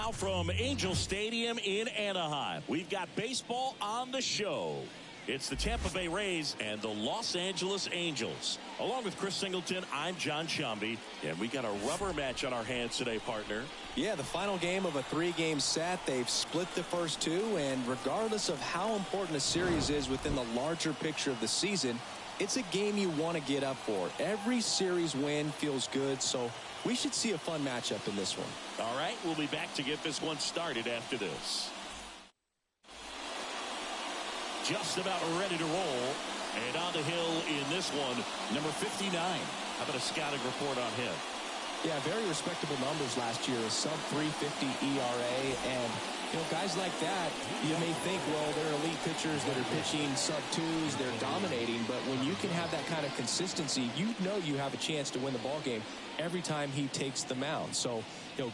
Now from Angel Stadium in Anaheim, we've got baseball on the show. It's the Tampa Bay Rays and the Los Angeles Angels. Along with Chris Singleton, I'm John Shambi, and we got a rubber match on our hands today, partner. Yeah, the final game of a 3-game set. They've split the first two, and regardless of how important a series is within the larger picture of the season, it's a game you want to get up for. Every series win feels good, so we should see a fun matchup in this one. All right, we'll be back to get this one started after this. Just about ready to roll. And on the hill in this one, number 59. How about a scouting report on him? Yeah, very respectable numbers last year. A sub-350 ERA. And, guys like that, you may think, well, they're elite pitchers that are pitching sub-2s. They're dominating. But when you can have that kind of consistency, you know you have a chance to win the ball game every time he takes the mound. So,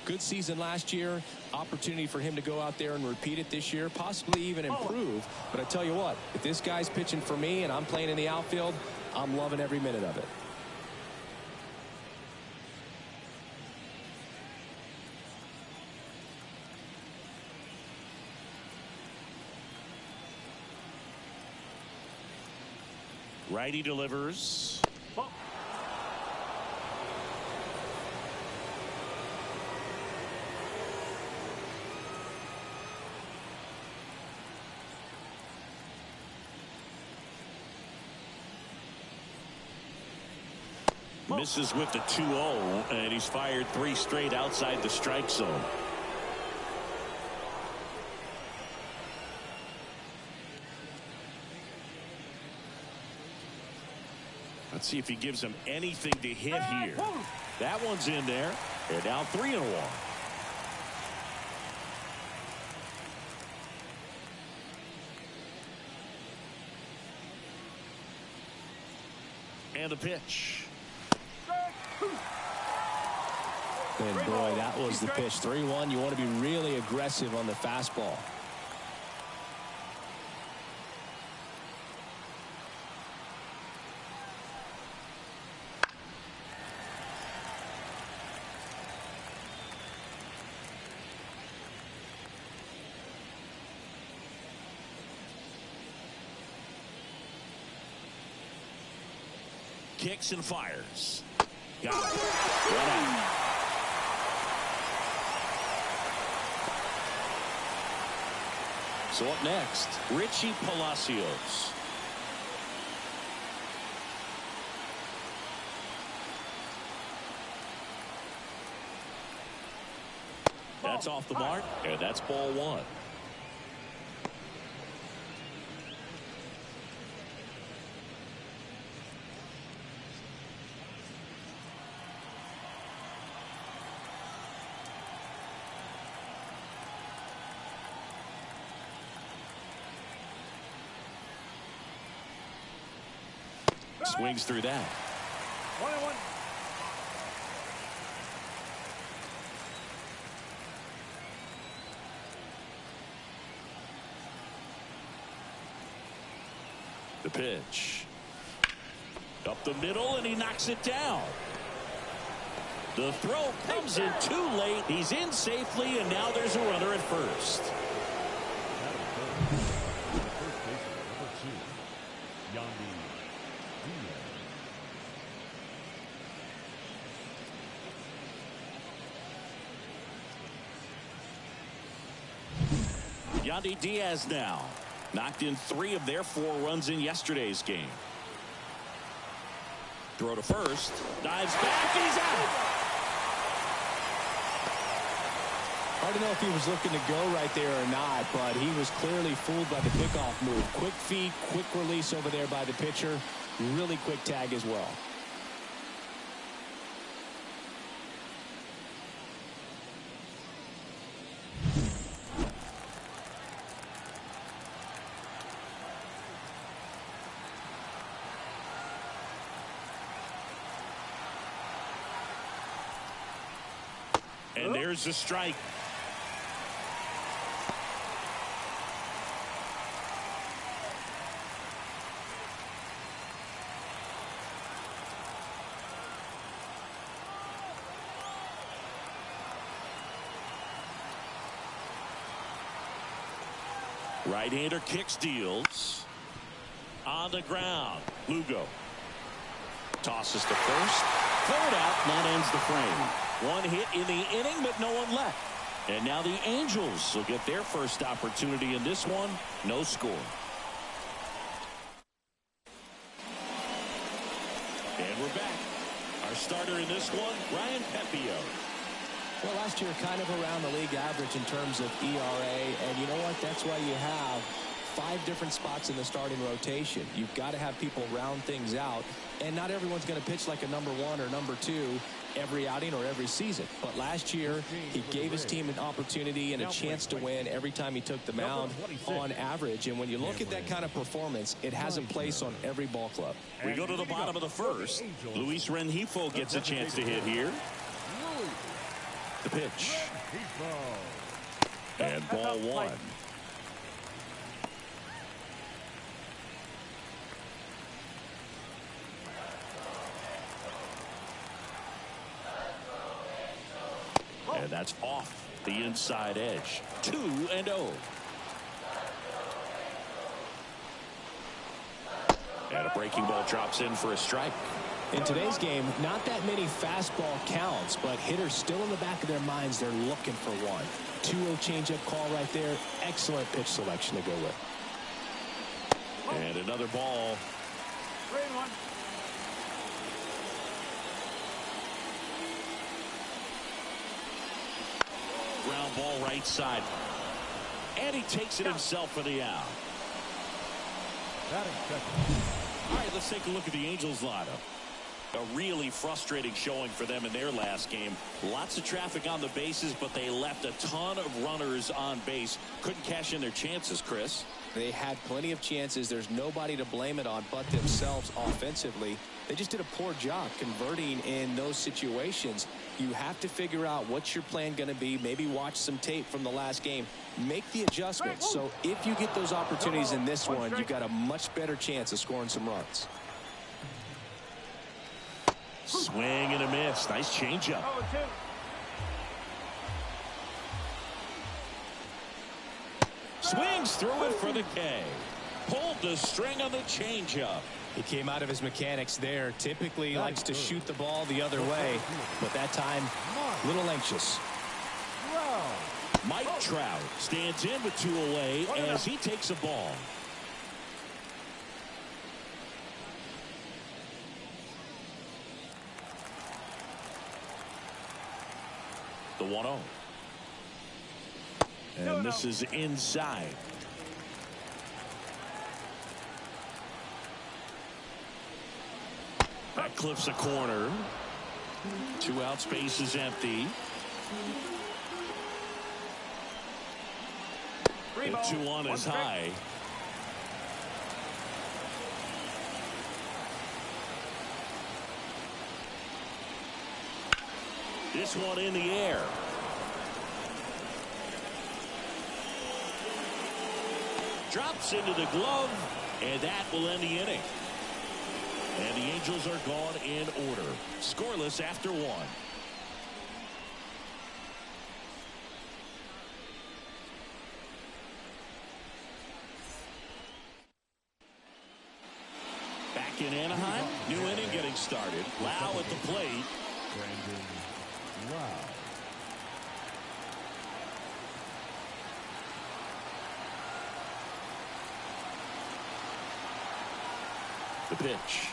good season last year. Opportunity for him to go out there and repeat it this year, possibly even improve. But I tell you what, if this guy's pitching for me and I'm playing in the outfield, I'm loving every minute of it. Righty delivers. Misses with the 2-0, and he's fired 3 straight outside the strike zone. Let's see if he gives him anything to hit here. That one's in there. They're down 3-1. And the pitch. And boy, that was the pitch. 3-1. You want to be really aggressive on the fastball. Kicks and fires. Got it. One out. So up next, Richie Palacios. That's off the mark, and that's ball 1. Swings through that. 1-1. The pitch. Up the middle, and he knocks it down. The throw comes in too late. He's in safely, and now there's a runner at first. Yandy Diaz now. Knocked in 3 of their 4 runs in yesterday's game. Throw to first. Dives back, and he's out. Hard to know if he was looking to go right there or not, but he was clearly fooled by the pickoff move. Quick feet, quick release over there by the pitcher. Really quick tag as well. And there's the strike. Right-hander kicks, deals. On the ground, Lugo. Tosses to first. Third out, that ends the frame. One hit in the inning, but no one left. And now the Angels will get their first opportunity in this one. No score. And we're back. Our starter in this one, Ryan Pepio. Well, last year kind of around the league average in terms of ERA. And you know what? That's why you have 5 different spots in the starting rotation. You've got to have people round things out. And not everyone's going to pitch like a number 1 or number 2 every outing or every season. But last year, he gave his team an opportunity and a chance to win every time he took the mound on average. And when you look at that kind of performance, it has a place on every ball club. We go to the bottom of the first. Luis Rengifo gets a chance to hit here. The pitch. And ball 1. And that's off the inside edge. 2-0. And a breaking ball drops in for a strike. In today's game, not that many fastball counts, but hitters still in the back of their minds, they're looking for one. 2-0 changeup call right there. Excellent pitch selection to go with. And another ball. 3-1. Ground ball right side. And he takes it himself for the out. All right, let's take a look at the Angels lineup. A really frustrating showing for them in their last game. Lots of traffic on the bases, but they left a ton of runners on base. Couldn't cash in their chances, Chris. They had plenty of chances. There's nobody to blame it on but themselves offensively. They just did a poor job converting in those situations. You have to figure out what's your plan going to be. Maybe watch some tape from the last game. Make the adjustments. So if you get those opportunities in this one, you've got a much better chance of scoring some runs. Swing and a miss. Nice changeup. Swings through it for the K. Pulled the string on the changeup. He came out of his mechanics there. Typically he likes to shoot the ball the other way, but that time a little anxious. Mike Trout stands in with 2 away as he takes a ball. The 1-0. And this is inside. That clips a corner. 2 out, space is empty. And 2-1 is high. This one in the air. Drops into the glove, and that will end the inning. And the Angels are gone in order. Scoreless after 1. Back in Anaheim, new inning getting started. Lau at the plate. Wow. The pitch.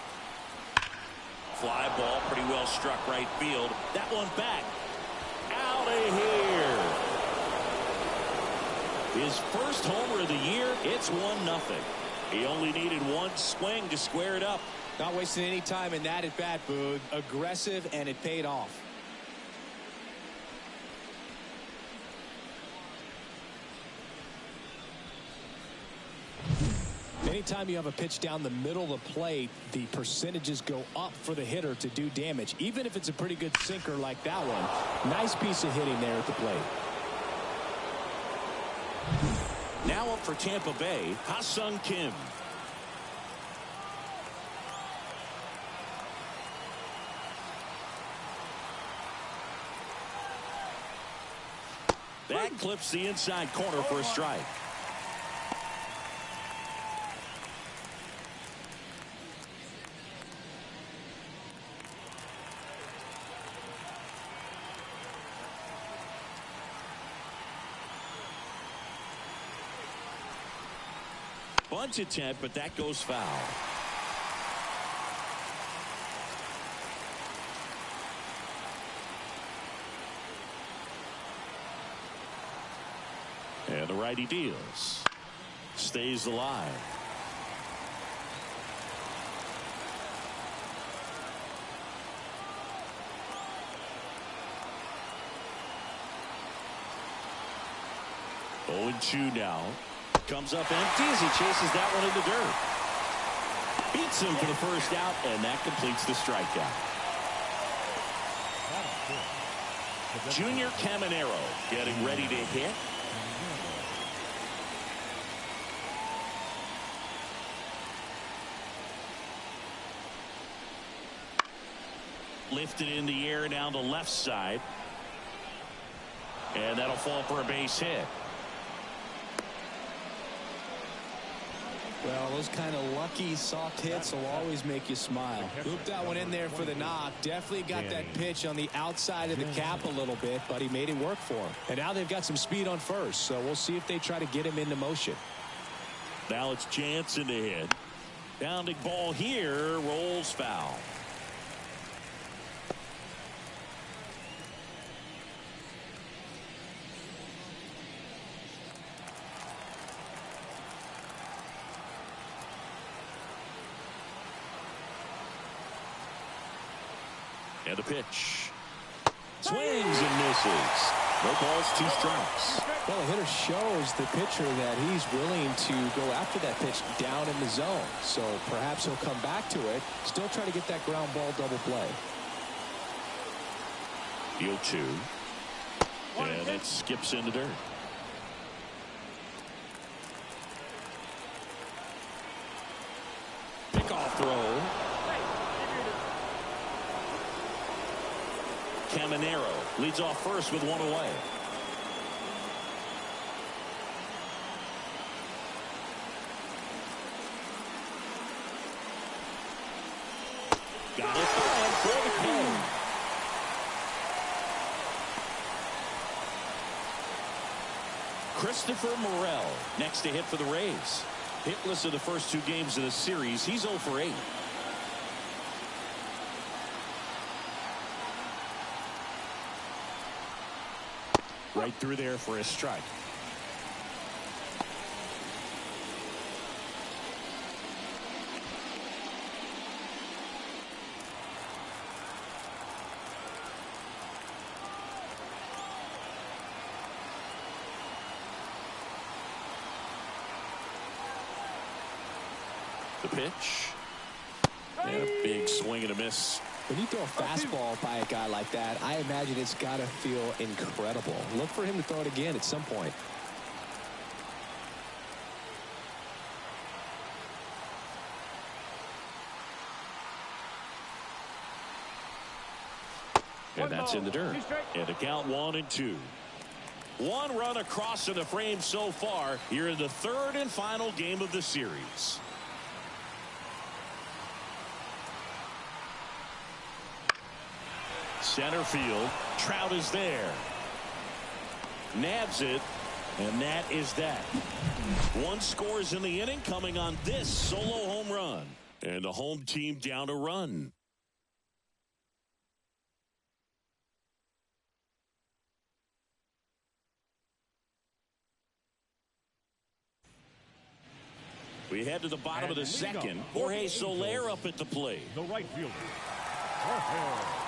Fly ball pretty well struck right field. That one back. Out of here. His first homer of the year. It's 1-0. He only needed one swing to square it up. Not wasting any time in that at bat, Boog. Aggressive, and it paid off. Anytime you have a pitch down the middle of the plate, the percentages go up for the hitter to do damage, even if it's a pretty good sinker like that one. Nice piece of hitting there at the plate. Now up for Tampa Bay, Ha-Sung Kim. That clips the inside corner for a strike. bunt attempt, but that goes foul. And the righty deals. Stays alive. Oh, 0-2 now. Comes up empty as he chases that one in the dirt. Beats him for the first out, and that completes the strikeout. Junior Caminero getting ready to hit. Lifted in the air down the left side. And that'll fall for a base hit. Well, those kind of lucky soft hits will always make you smile. Looped that one in there for the knock. Definitely got that pitch on the outside of the cap a little bit, but he made it work for him. And now they've got some speed on first, so we'll see if they try to get him into motion. Now it's Jansen to hit. Bounding ball here, rolls foul. And a pitch. Swings and misses. No balls, 2 strikes. Well, the hitter shows the pitcher that he's willing to go after that pitch down in the zone. So perhaps he'll come back to it. Still try to get that ground ball double play. 0-2. And it skips in the dirt. Pickoff throw. Caminero leads off first with 1 away. Got it for the cone. Christopher Morel next to hit for the Rays. Hitless in the first 2 games of the series. He's 0 for 8. Right through there for a strike. The pitch. And a big swing and a miss. When you throw a fastball by a guy like that, I imagine it's got to feel incredible. Look for him to throw it again at some point. And that's in the dirt. And a count 1-2. 1 run across in the frame so far here in the 3rd and final game of the series. Center field. Trout is there. Nabs it. And that is that. 1 scores in the inning coming on this solo home run. And the home team down a run. We head to the bottom of the 2nd. Jorge Soler up at the plate. The right fielder, Jorge Soler.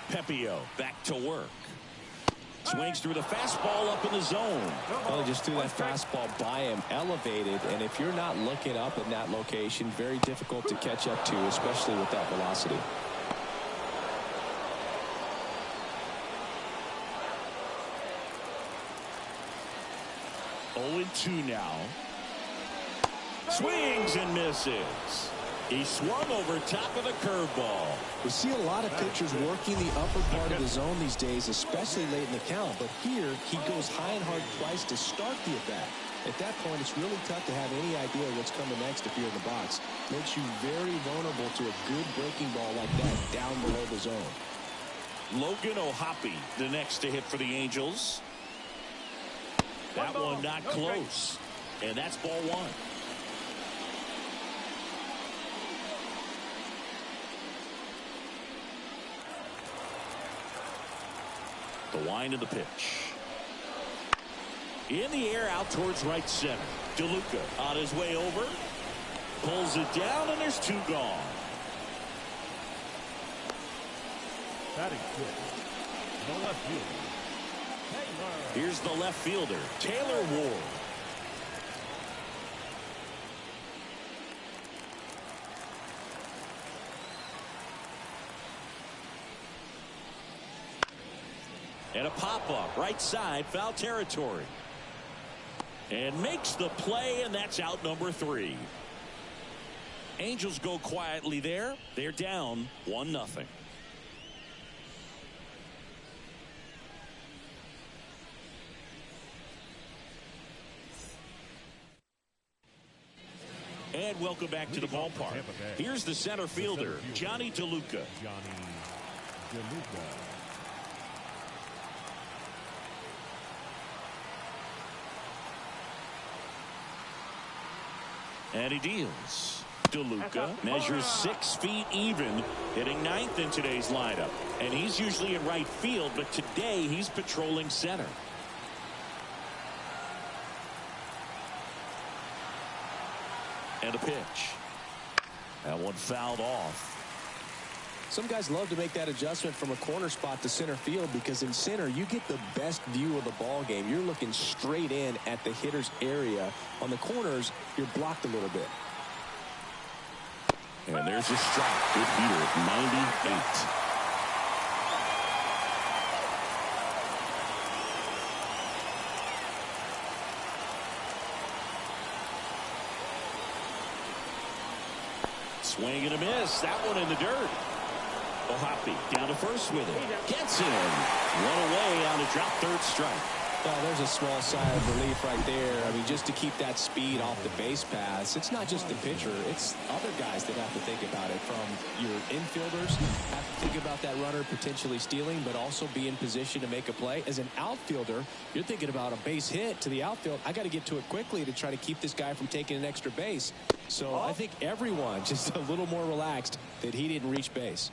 Pepio back to work. Swings through the fastball up in the zone. Well, he just threw that fastball by him, elevated, and if you're not looking up in that location, very difficult to catch up to, especially with that velocity. Oh, 0-2 now. Swings and misses. He swung over top of the curveball. We see a lot of pitchers working the upper part of the zone these days, especially late in the count. But here, he goes high and hard twice to start the at-bat. At that point, it's really tough to have any idea what's coming next if you're in the box. Makes you very vulnerable to a good breaking ball like that down below the zone. Logan O'Hoppe, the next to hit for the Angels. That one not close. And that's ball one. The wind of the pitch. In the air out towards right center. DeLuca on his way over. Pulls it down, and there's two gone. Batting fifth, the left fielder, Taylor. Here's the left fielder, Taylor Ward. And a pop-up, right side, foul territory. And makes the play, and that's out number 3. Angels go quietly there. They're down 1-0. And welcome back to the ballpark. Here's the center fielder, Johnny DeLuca. Johnny DeLuca. And he deals. DeLuca measures 6 feet even, hitting 9th in today's lineup. And he's usually in right field, but today he's patrolling center. And a pitch. That one fouled off. Some guys love to make that adjustment from a corner spot to center field because in center you get the best view of the ball game. You're looking straight in at the hitter's area. On the corners, you're blocked a little bit. And there's a strike. Good hitter at 98. Swing and a miss. That one in the dirt. O'Hoppe down to first with it. Gets in. One away on a drop third strike. Well, there's a small sigh of relief right there. I mean, just to keep that speed off the base pass. It's not just the pitcher. It's other guys that have to think about it. From your infielders, have to think about that runner potentially stealing, but also be in position to make a play. As an outfielder, you're thinking about a base hit to the outfield. I got to get to it quickly to try to keep this guy from taking an extra base. So I think everyone just a little more relaxed that he didn't reach base.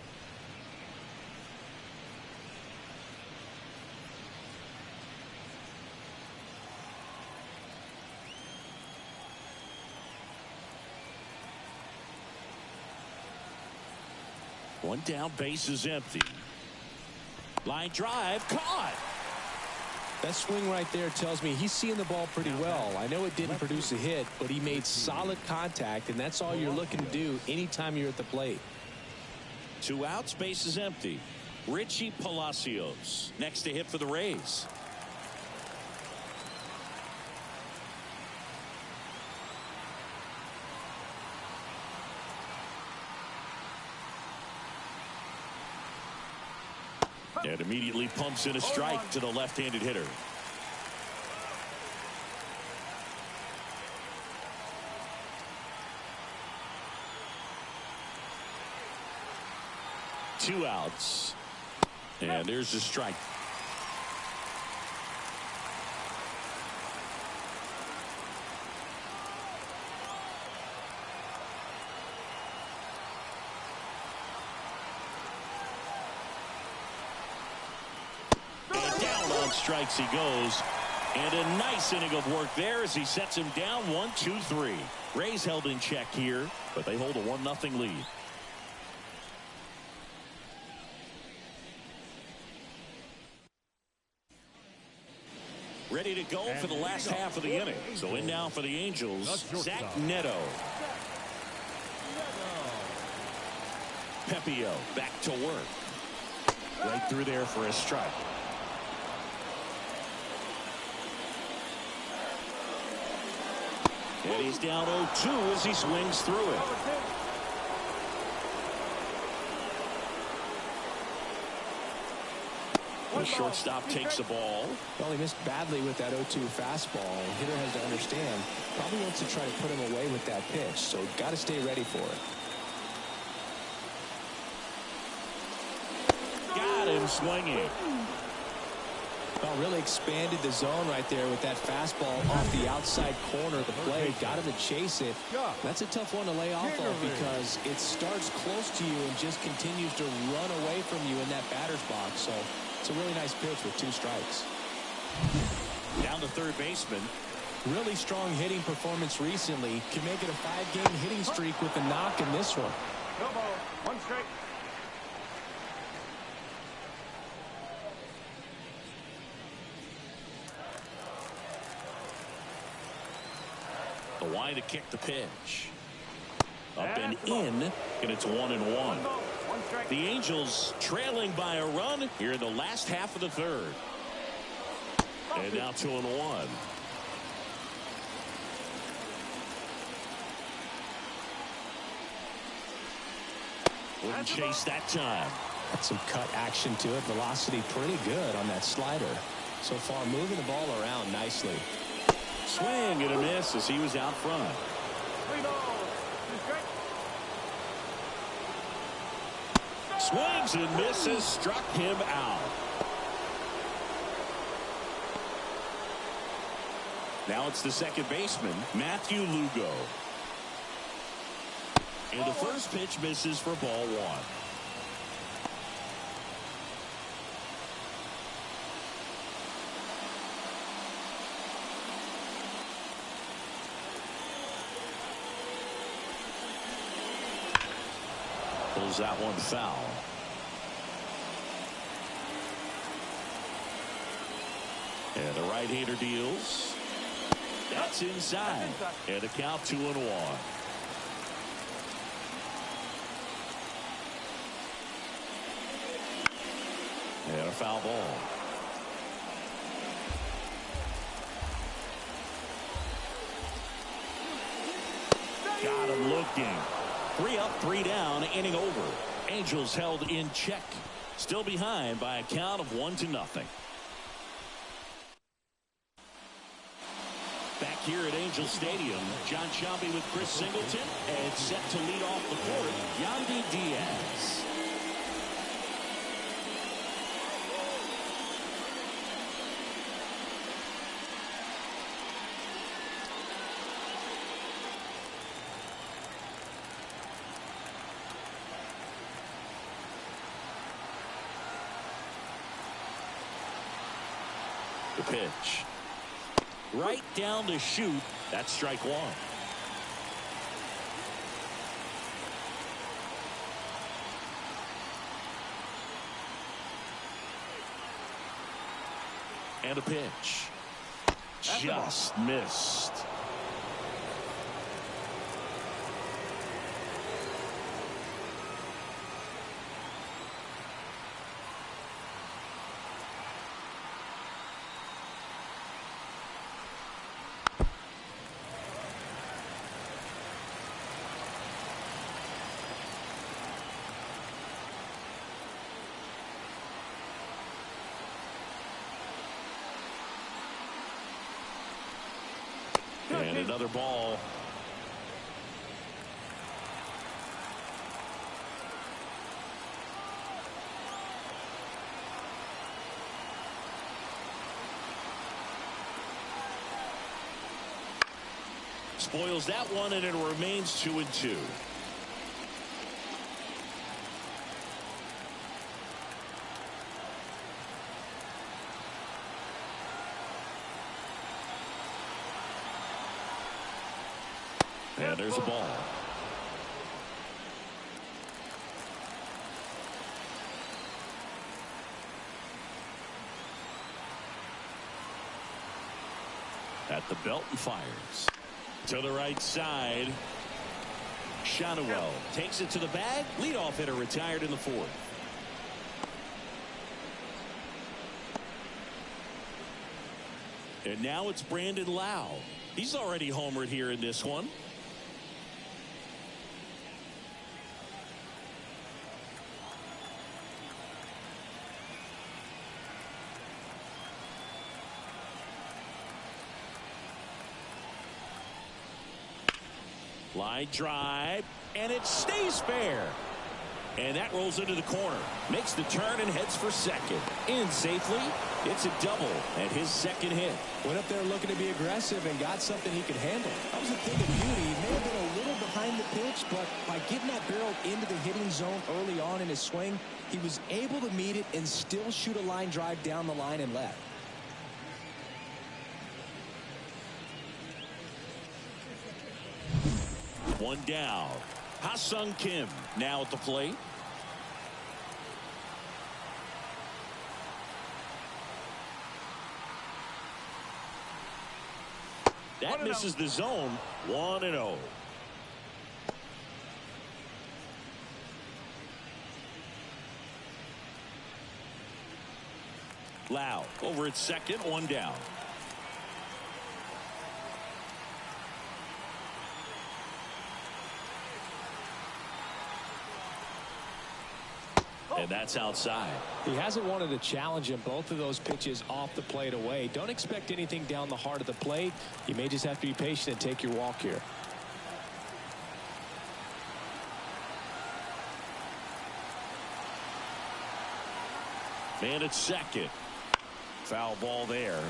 One down, base is empty. Line drive, caught. That swing right there tells me he's seeing the ball pretty well. I know it didn't produce a hit, but he made solid contact, and that's all you're looking to do anytime you're at the plate. 2 outs, base is empty. Richie Palacios next to hit for the Rays. And immediately pumps in a strike to the left-handed hitter. Two outs. And there's a strike. Strikes he goes, and a nice inning of work there as he sets him down 1-2-3. Rays held in check here, but they hold a 1-0 lead. Ready to go for the last half of the inning. So in now for the Angels, Zach Neto. Pepio back to work. Right through there for a strike. And he's down 0-2 as he swings through it. The shortstop takes the ball. Well, he missed badly with that 0-2 fastball. The hitter has to understand, probably wants to try to put him away with that pitch, so got to stay ready for it. Got him swinging. Well, really expanded the zone right there with that fastball off the outside corner of the plate. Got him to chase it. That's a tough one to lay off of because it starts close to you and just continues to run away from you in that batter's box. So it's a really nice pitch with 2 strikes. Down to third baseman. Really strong hitting performance recently. Can make it a 5-game hitting streak with the knock in this one. No ball. 1 strike. The wide to kick the pitch. Up and in, and it's 1-1. The Angels trailing by a run here in the last half of the third. And now 2-1. Wouldn't chase that time. Got some cut action to it. Velocity pretty good on that slider. So far moving the ball around nicely. Swing and a miss as he was out front. 3 balls. 2 strikes. Swings and misses, struck him out. Now it's the second baseman, Matthew Lugo. And the first pitch misses for ball 1. Pulls that one foul. And the right-hander deals. That's inside. And a count 2-1. And a foul ball. Got him looking. 3 up, 3 down, inning over. Angels held in check. Still behind by a count of 1-0. Back here at Angel Stadium, John Shelby with Chris Singleton, and set to lead off the court, Yandy Diaz. The pitch. Right down to shoot. That's strike 1. And a pitch. Just missed. And another ball. Spoils that one, and it remains 2-2. And there's a ball. At the belt and fires. To the right side. Shadowell takes it to the bag. Leadoff hitter retired in the 4th. And now it's Brandon Lau. He's already homered here in this one. Line drive, and it stays fair. And that rolls into the corner. Makes the turn and heads for second. In safely. It's a double and his second hit. Went up there looking to be aggressive and got something he could handle. That was a thing of beauty. He may have been a little behind the pitch, but by getting that barrel into the hitting zone early on in his swing, he was able to meet it and still shoot a line drive down the line and left. One down. Ha-Sung Kim now at the plate. That misses the zone. 1-0. Lau over at second, one down. And that's outside. He hasn't wanted to challenge him. Both of those pitches off the plate away. Don't expect anything down the heart of the plate. You may just have to be patient and take your walk here. Man at second. Foul ball there.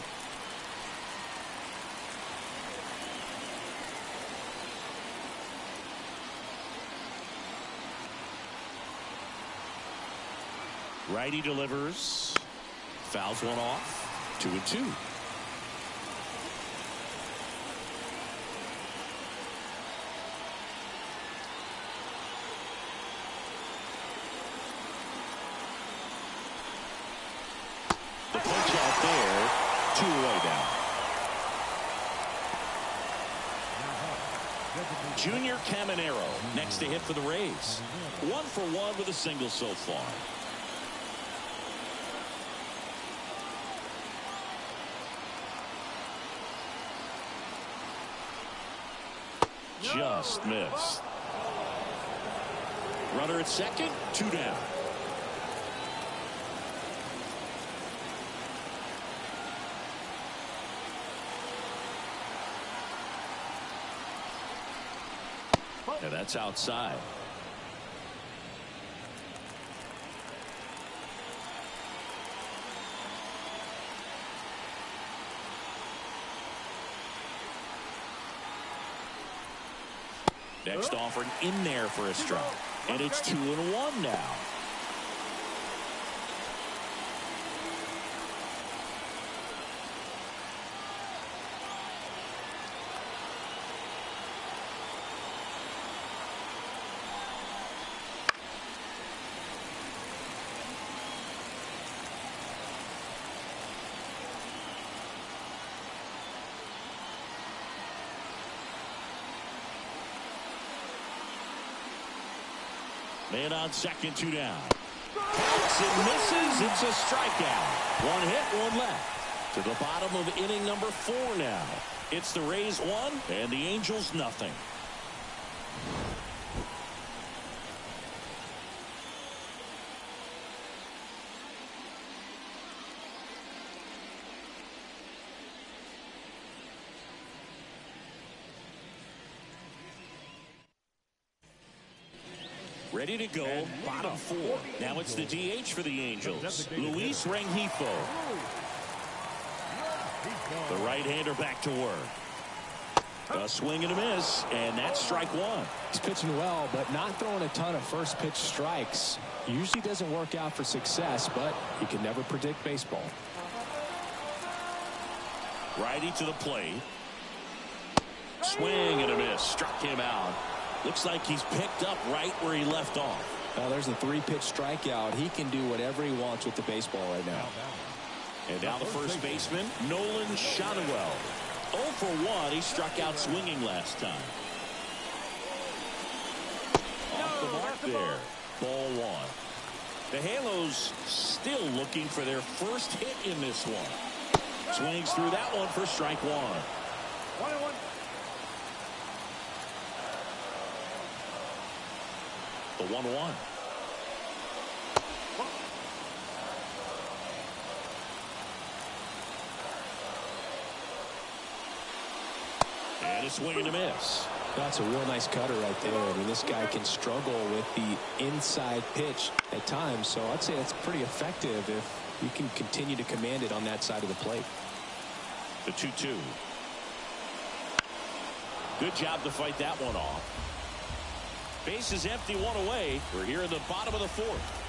Righty delivers. Fouls one off. 2-2. The punch out there. 2 away now. Junior Caminero next to hit for the Rays. 1 for 1 with a single so far. Just missed. Runner at second, 2 down. And that's outside. Next offering in there for a strike. And it's 2-1 now. Man on second, 2 down. Counts and misses. It's a strikeout. 1 hit, 1 left. To the bottom of inning number 4 now. It's the Rays 1 and the Angels nothing. Ready to go, bottom 4. Now it's the DH for the Angels, Luis Rengifo. The right-hander back to work. A swing and a miss, and that's strike 1. He's pitching well, but not throwing a ton of first pitch strikes. Usually doesn't work out for success, but you can never predict baseball. Righty to the plate. Swing and a miss, struck him out. Looks like he's picked up right where he left off. Well, there's a 3-pitch strikeout. He can do whatever he wants with the baseball right now. And now the first baseman, Nolan Shotwell. 0 for 1. He struck out swinging last time. Off the mark there. Ball 1. The Halos still looking for their first hit in this one. Swings through that one for strike 1. 1-1. The 1-1. And a swing and a miss. That's a real nice cutter right there. I mean, this guy can struggle with the inside pitch at times, so I'd say that's pretty effective if you can continue to command it on that side of the plate. The 2-2. Good job to fight that one off. Base is empty, one away. We're here in the bottom of the fourth.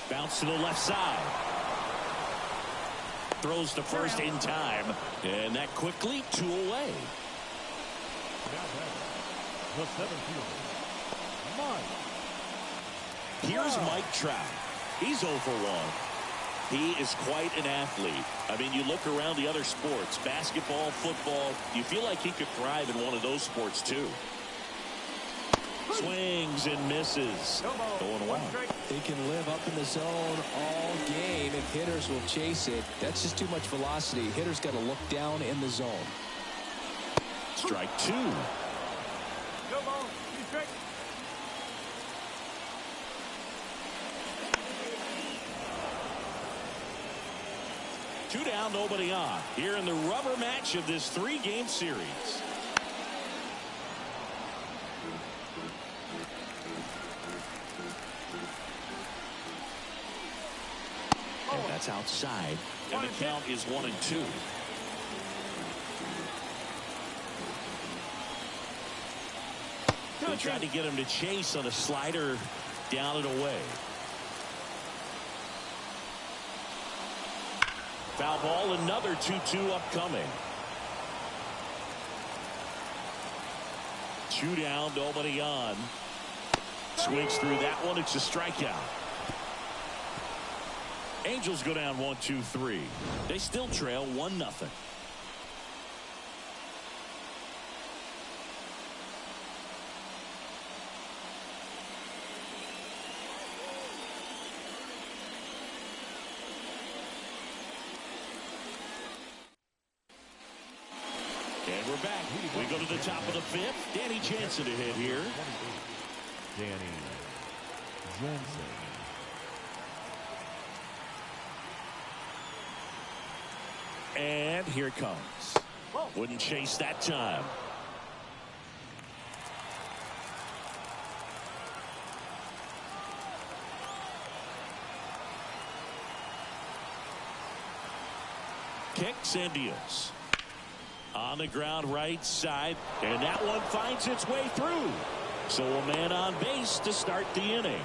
Bounce to the left side. Throws to first in time. And that quickly, 2 away. The 7th fielder, Mike. Here's Mike Trout. He's 0 for 1. He is quite an athlete. I mean, you look around the other sports, basketball, football, you feel like he could thrive in one of those sports too. Swings and misses. 0-1. They can live up in the zone all game if hitters will chase it. That's just too much velocity. Hitters got to look down in the zone. Strike 2. Two down, nobody on. Here in the rubber match of this 3-game series. And that's outside. And the count is 1-2. They tried to get him to chase on a slider down and away. Foul ball, another 2-2 upcoming. 2 down, nobody on. Swings through that one. It's a strikeout. Angels go down 1-2-3. They still trail 1-0. And we're back. We go to the top of the 5th. Danny Jansen to hit here. Danny Jansen. And here it comes. Wouldn't chase that time. Kicks and deals. On the ground right side. And that one finds its way through. So a man on base to start the inning.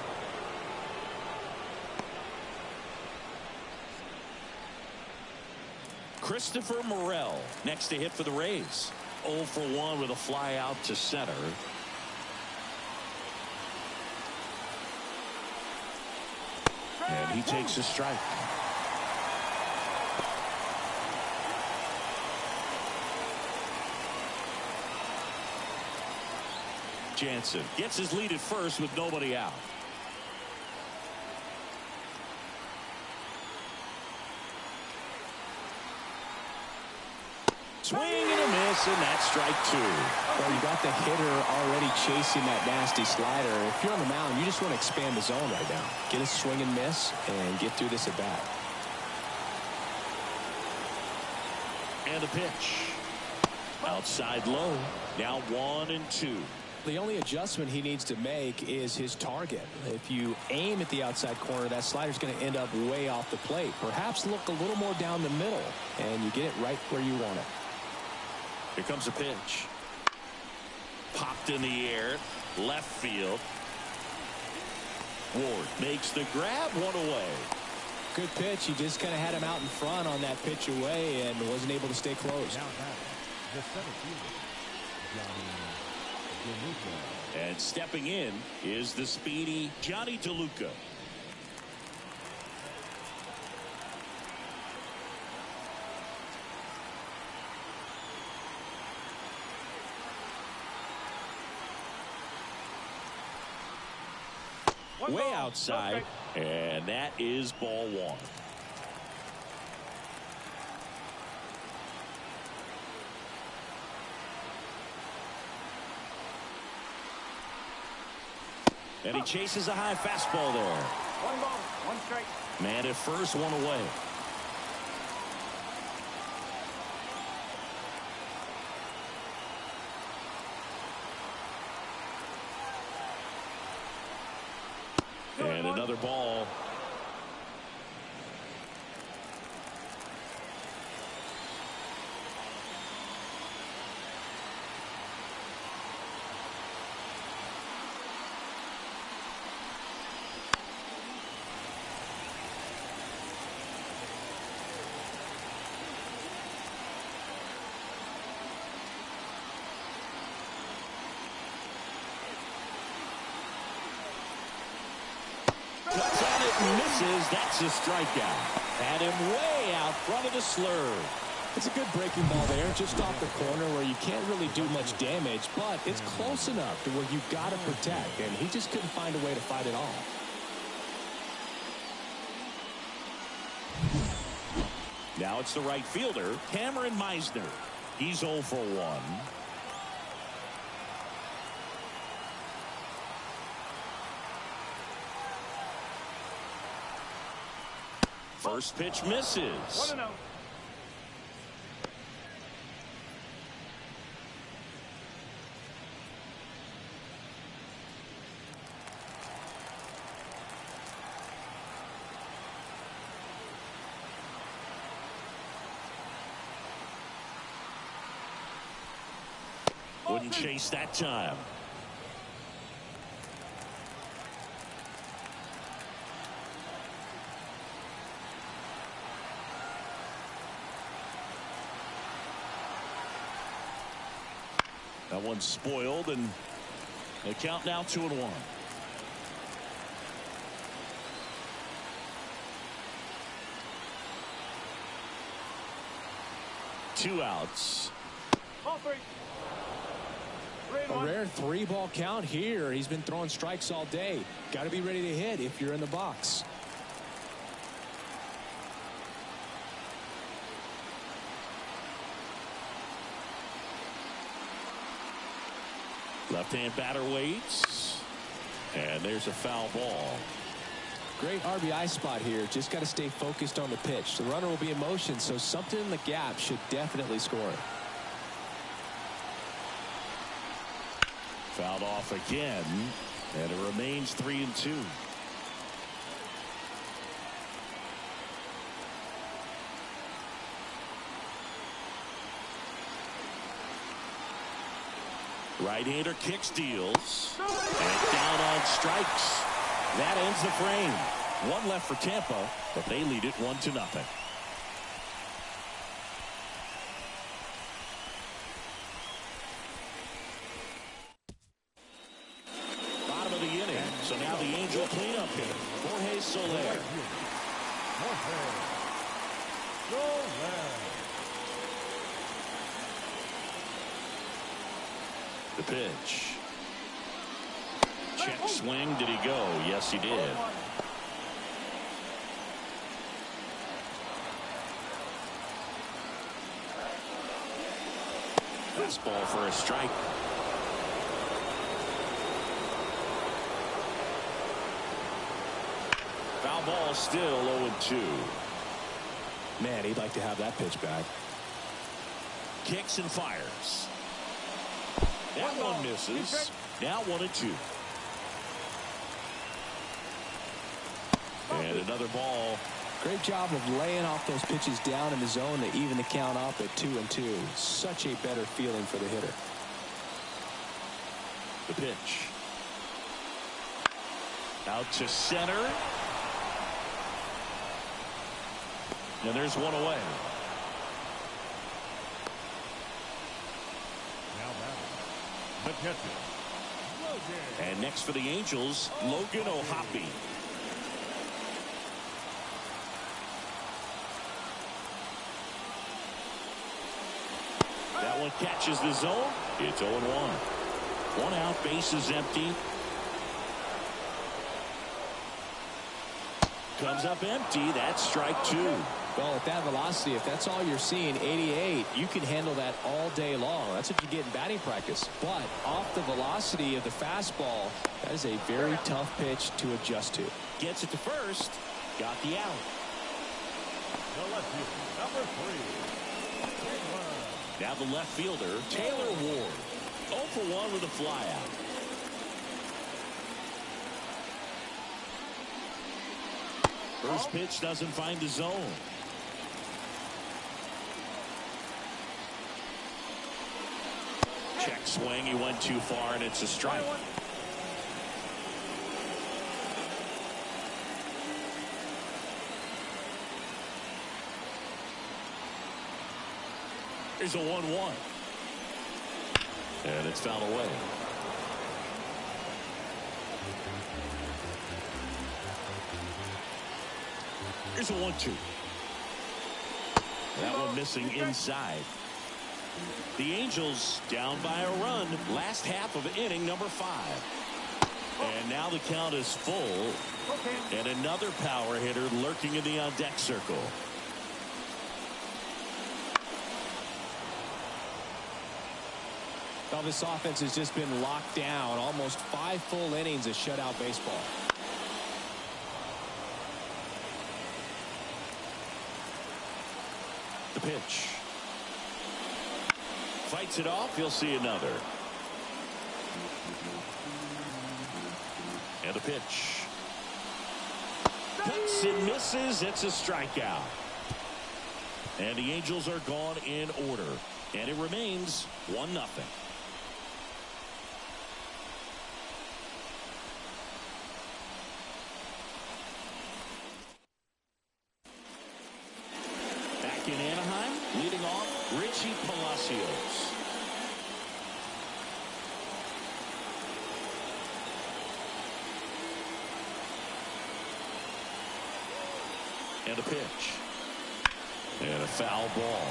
Christopher Morel next to hit for the Rays. 0 for 1 with a fly out to center. And he takes a strike. Jansen gets his lead at first with nobody out. Swing and a miss, and that's strike 2. Well, you got the hitter already chasing that nasty slider. If you're on the mound, you just want to expand the zone right now. Get a swing and miss and get through this at bat. And a pitch. Outside low. Now 1-2. The only adjustment he needs to make is his target. If you aim at the outside corner, that slider's going to end up way off the plate. Perhaps look a little more down the middle, and you get it right where you want it. Here comes a pitch. Popped in the air. Left field. Ward makes the grab, 1 away. Good pitch. He just kind of had him out in front on that pitch away and wasn't able to stay close. Now the 7th fielder, Johnny DeLuca. And stepping in is the speedy Johnny DeLuca. Way outside, and that is ball 1. And he chases a high fastball there. 1 ball, 1 strike. Man at first, 1 away. another ball. Cuts on it and misses. That's a strikeout. Had him way out front of the slurve. It's a good breaking ball there, just off the corner where you can't really do much damage, but it's close enough to where you've got to protect, and he just couldn't find a way to fight it off. Now it's the right fielder, Cameron Meisner. He's 0 for 1. First pitch misses. 1-0. Wouldn't chase that time. That one's spoiled, and the count now 2-1. Two outs. Ball 3. A rare 3-ball count here. He's been throwing strikes all day. Got to be ready to hit if you're in the box. Left-hand batter waits. And there's a foul ball. Great RBI spot here. Just got to stay focused on the pitch. The runner will be in motion, so something in the gap should definitely score. Fouled off again, and it remains 3-2. Right-hander kicks, deals, and down on strikes. That ends the frame. One left for Tampa, but they lead it 1-0. Bottom of the inning, so now the Angel cleanup hitter, Jorge Soler. The pitch. Check swing. Did he go? Yes, he did. Fastball for a strike. Foul ball, still 0-2. Man, he'd like to have that pitch back. Kicks and fires. That one misses. Now 1-2. And another ball. Great job of laying off those pitches down in the zone to even the count up at 2-2. Such a better feeling for the hitter. The pitch. Out to center. And there's one away. The catcher, Logan. And next for the Angels, Logan O'Hoppe. That one catches the zone. It's 0-1. One out, base is empty. Comes up empty. That's strike 2. Well, at that velocity, if that's all you're seeing, 88, you can handle that all day long. That's what you get in batting practice. But off the velocity of the fastball, that is a very tough pitch to adjust to. Gets it to first. Got the out. The left fielder, number 3. Now the left fielder, Taylor Ward. 0 for 1 with a flyout. First pitch doesn't find the zone. Check swing. He went too far, and it's a strike. Here's a 1-1. And it's fouled away. Here's a 1-2. That one missing inside. The Angels down by a run. Last half of inning number 5. And now the count is full. And another power hitter lurking in the on-deck circle. Well, this offense has just been locked down. Almost 5 full innings of shutout baseball. The pitch. Fights it off. He'll see another. And the pitch. Cuts and misses. It's a strikeout. And the Angels are gone in order. And it remains 1-0. Back in Anaheim, leading off Richie Palacios. And a pitch. And a foul ball.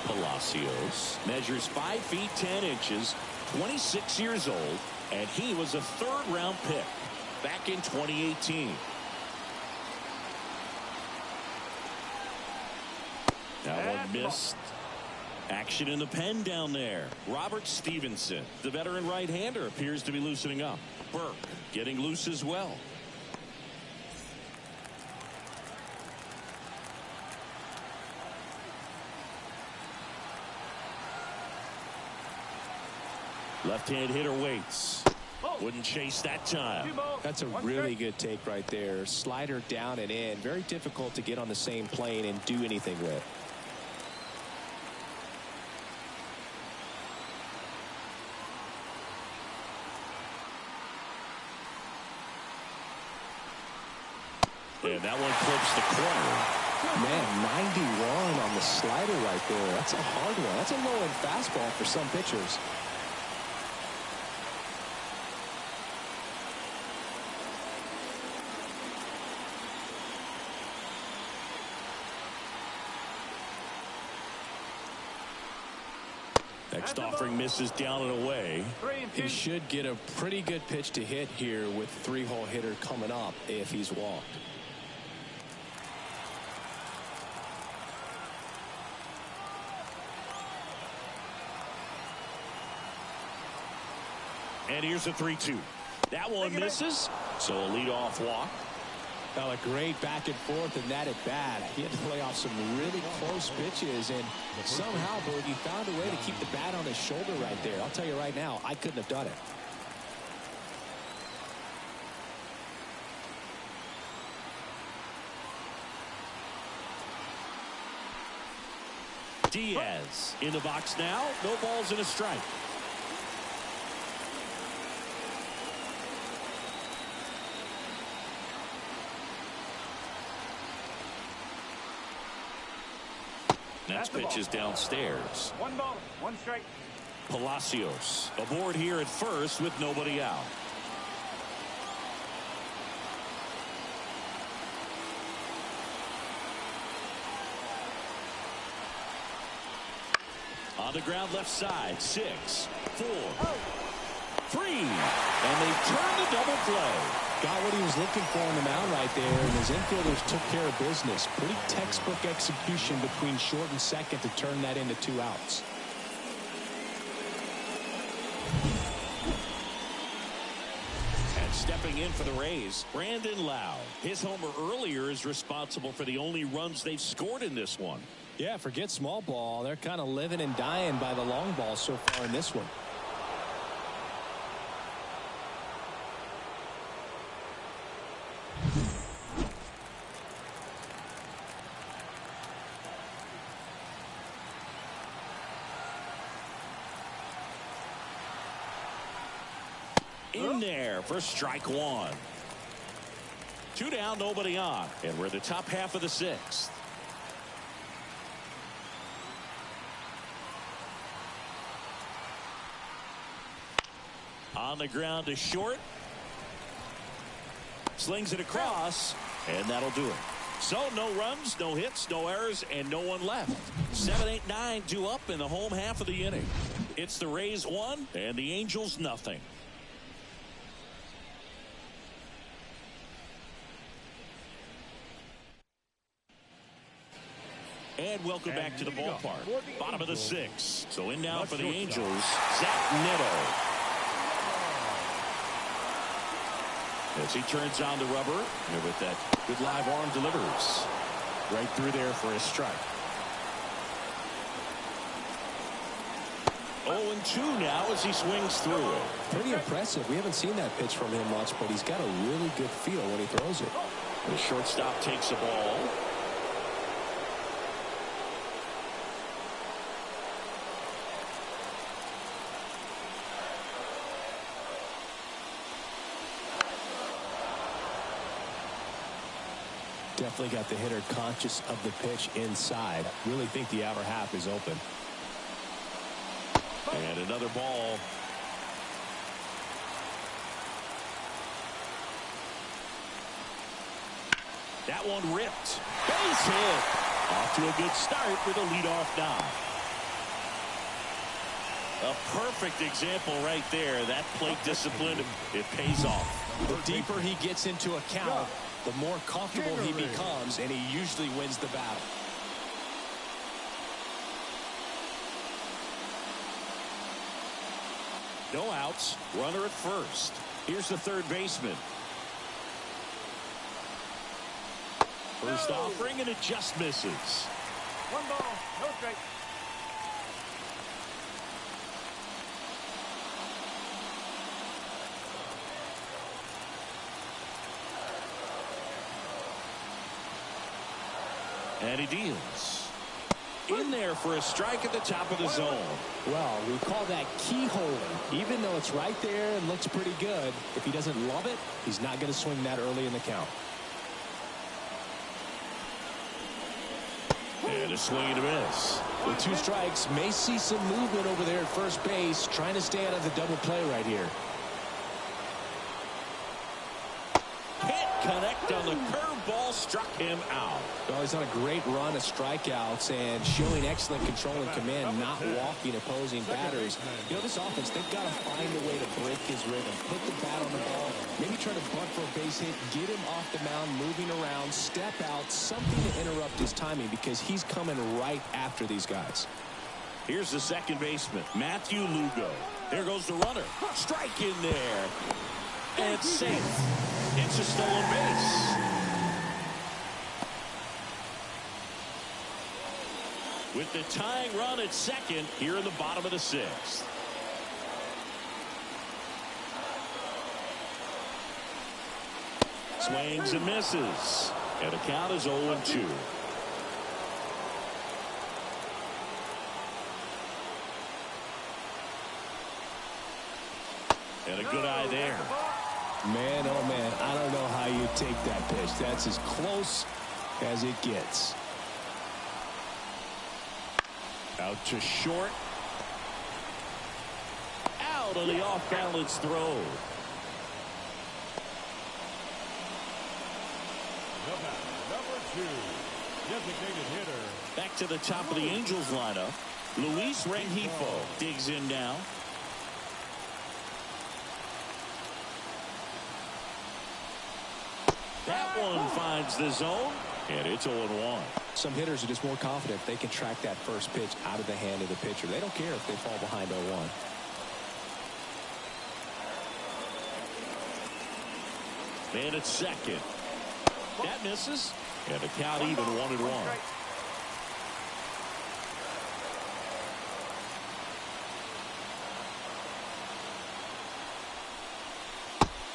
Palacios measures 5 feet 10 inches, 26 years old, and he was a 3rd-round pick back in 2018. That one missed. Action in the pen down there. Robert Stevenson, the veteran right-hander, appears to be loosening up. Burke getting loose as well. Left-hand hitter waits. Wouldn't chase that time. That's a really good take right there. Slider down and in. Very difficult to get on the same plane and do anything with. And that one clips the corner. Man, 91 on the slider right there. That's a hard one. That's a low-end fastball for some pitchers. Next offering misses down and away. He should get a pretty good pitch to hit here with 3-hole hitter coming up if he's walked. And here's a 3-2. That one misses. So a leadoff walk. Well, a great back and forth in that at bat. He had to play off some really close pitches, and somehow Boogie found a way to keep the bat on his shoulder right there. I'll tell you right now, I couldn't have done it. Diaz in the box now. No balls and a strike. Next pitch is downstairs. 1 ball, 1 strike. Palacios aboard here at first with nobody out. On the ground left side. 6, 4, 3. And they turn the double play. Got what he was looking for on the mound right there, and his infielders took care of business. Pretty textbook execution between short and second to turn that into 2 outs. And stepping in for the Rays, Brandon Lau. His homer earlier is responsible for the only runs they've scored in this one. Yeah, forget small ball. They're kind of living and dying by the long ball so far in this one. In there for strike one. 2 down, nobody on. And we're in the top half of the 6th. On the ground to short. Slings it across, and that'll do it. So no runs, no hits, no errors, and no one left. 7, 8, 9 due up in the home half of the inning. It's the Rays 1 and the Angels nothing. And welcome back to the ballpark. Bottom of the 6th. So in now for the Angels, Zach Neto. As he turns on the rubber, and with that good live arm delivers. Right through there for a strike. 0-2 now as he swings through it. Pretty impressive. We haven't seen that pitch from him much, but he's got a really good feel when he throws it. The shortstop takes the ball. Definitely got the hitter conscious of the pitch inside. Really think the outer half is open. And another ball. That one ripped. Base hit. Off to a good start with a leadoff knock. A perfect example right there. That plate discipline, it pays off. The deeper he gets into a count, the more comfortable he becomes, and he usually wins the battle. No outs. Runner at first. Here's the third baseman. First offering, and it just misses. 1 ball, no strike. And he deals. In there for a strike at the top of the zone. Well, we call that keyholing. Even though it's right there and looks pretty good, if he doesn't love it, he's not going to swing that early in the count. And a swing and a miss. With 2 strikes, may see some movement over there at first base, trying to stay out of the double play right here. Can't connect on the curveball, struck him out. Well, he's on a great run of strikeouts and showing excellent control and command, not walking opposing batters. You know, this offense, they've got to find a way to break his rhythm, put the bat on the ball, maybe try to bunt for a base hit, get him off the mound, moving around, step out, something to interrupt his timing because he's coming right after these guys. Here's the second baseman, Matthew Lugo. There goes the runner. Strike in there. And safe. It's a stolen base. With the tying run at second here in the bottom of the 6th. Swings and misses. And the count is 0-2. And a good eye there. Man, oh man, I don't know how you take that pitch. That's as close as it gets. Out to short. Out on the off-balance throw. Number 2, designated hitter. Back to the top of the Angels lineup. Luis Rengifo digs in now. That one finds the zone, and it's 0-1. Some hitters are just more confident they can track that first pitch out of the hand of the pitcher. They don't care if they fall behind 0-1. Man at second. That misses, and the count even 1-1.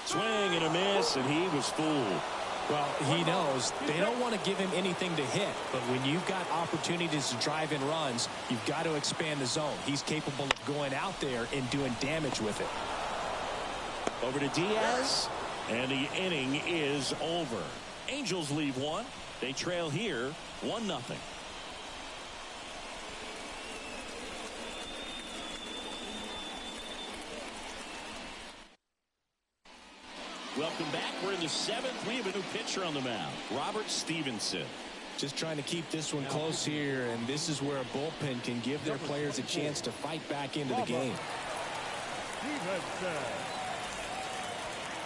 Swing and a miss, and he was fooled. Well, he knows they don't want to give him anything to hit, but when you've got opportunities to drive in runs, you've got to expand the zone. He's capable of going out there and doing damage with it. Over to Diaz. And the inning is over. Angels leave one. They trail here 1-0. Welcome back. We're in the 7th. We have a new pitcher on the mound, Robert Stevenson. Just trying to keep this one close here, and this is where a bullpen can give their players a chance to fight back into the game.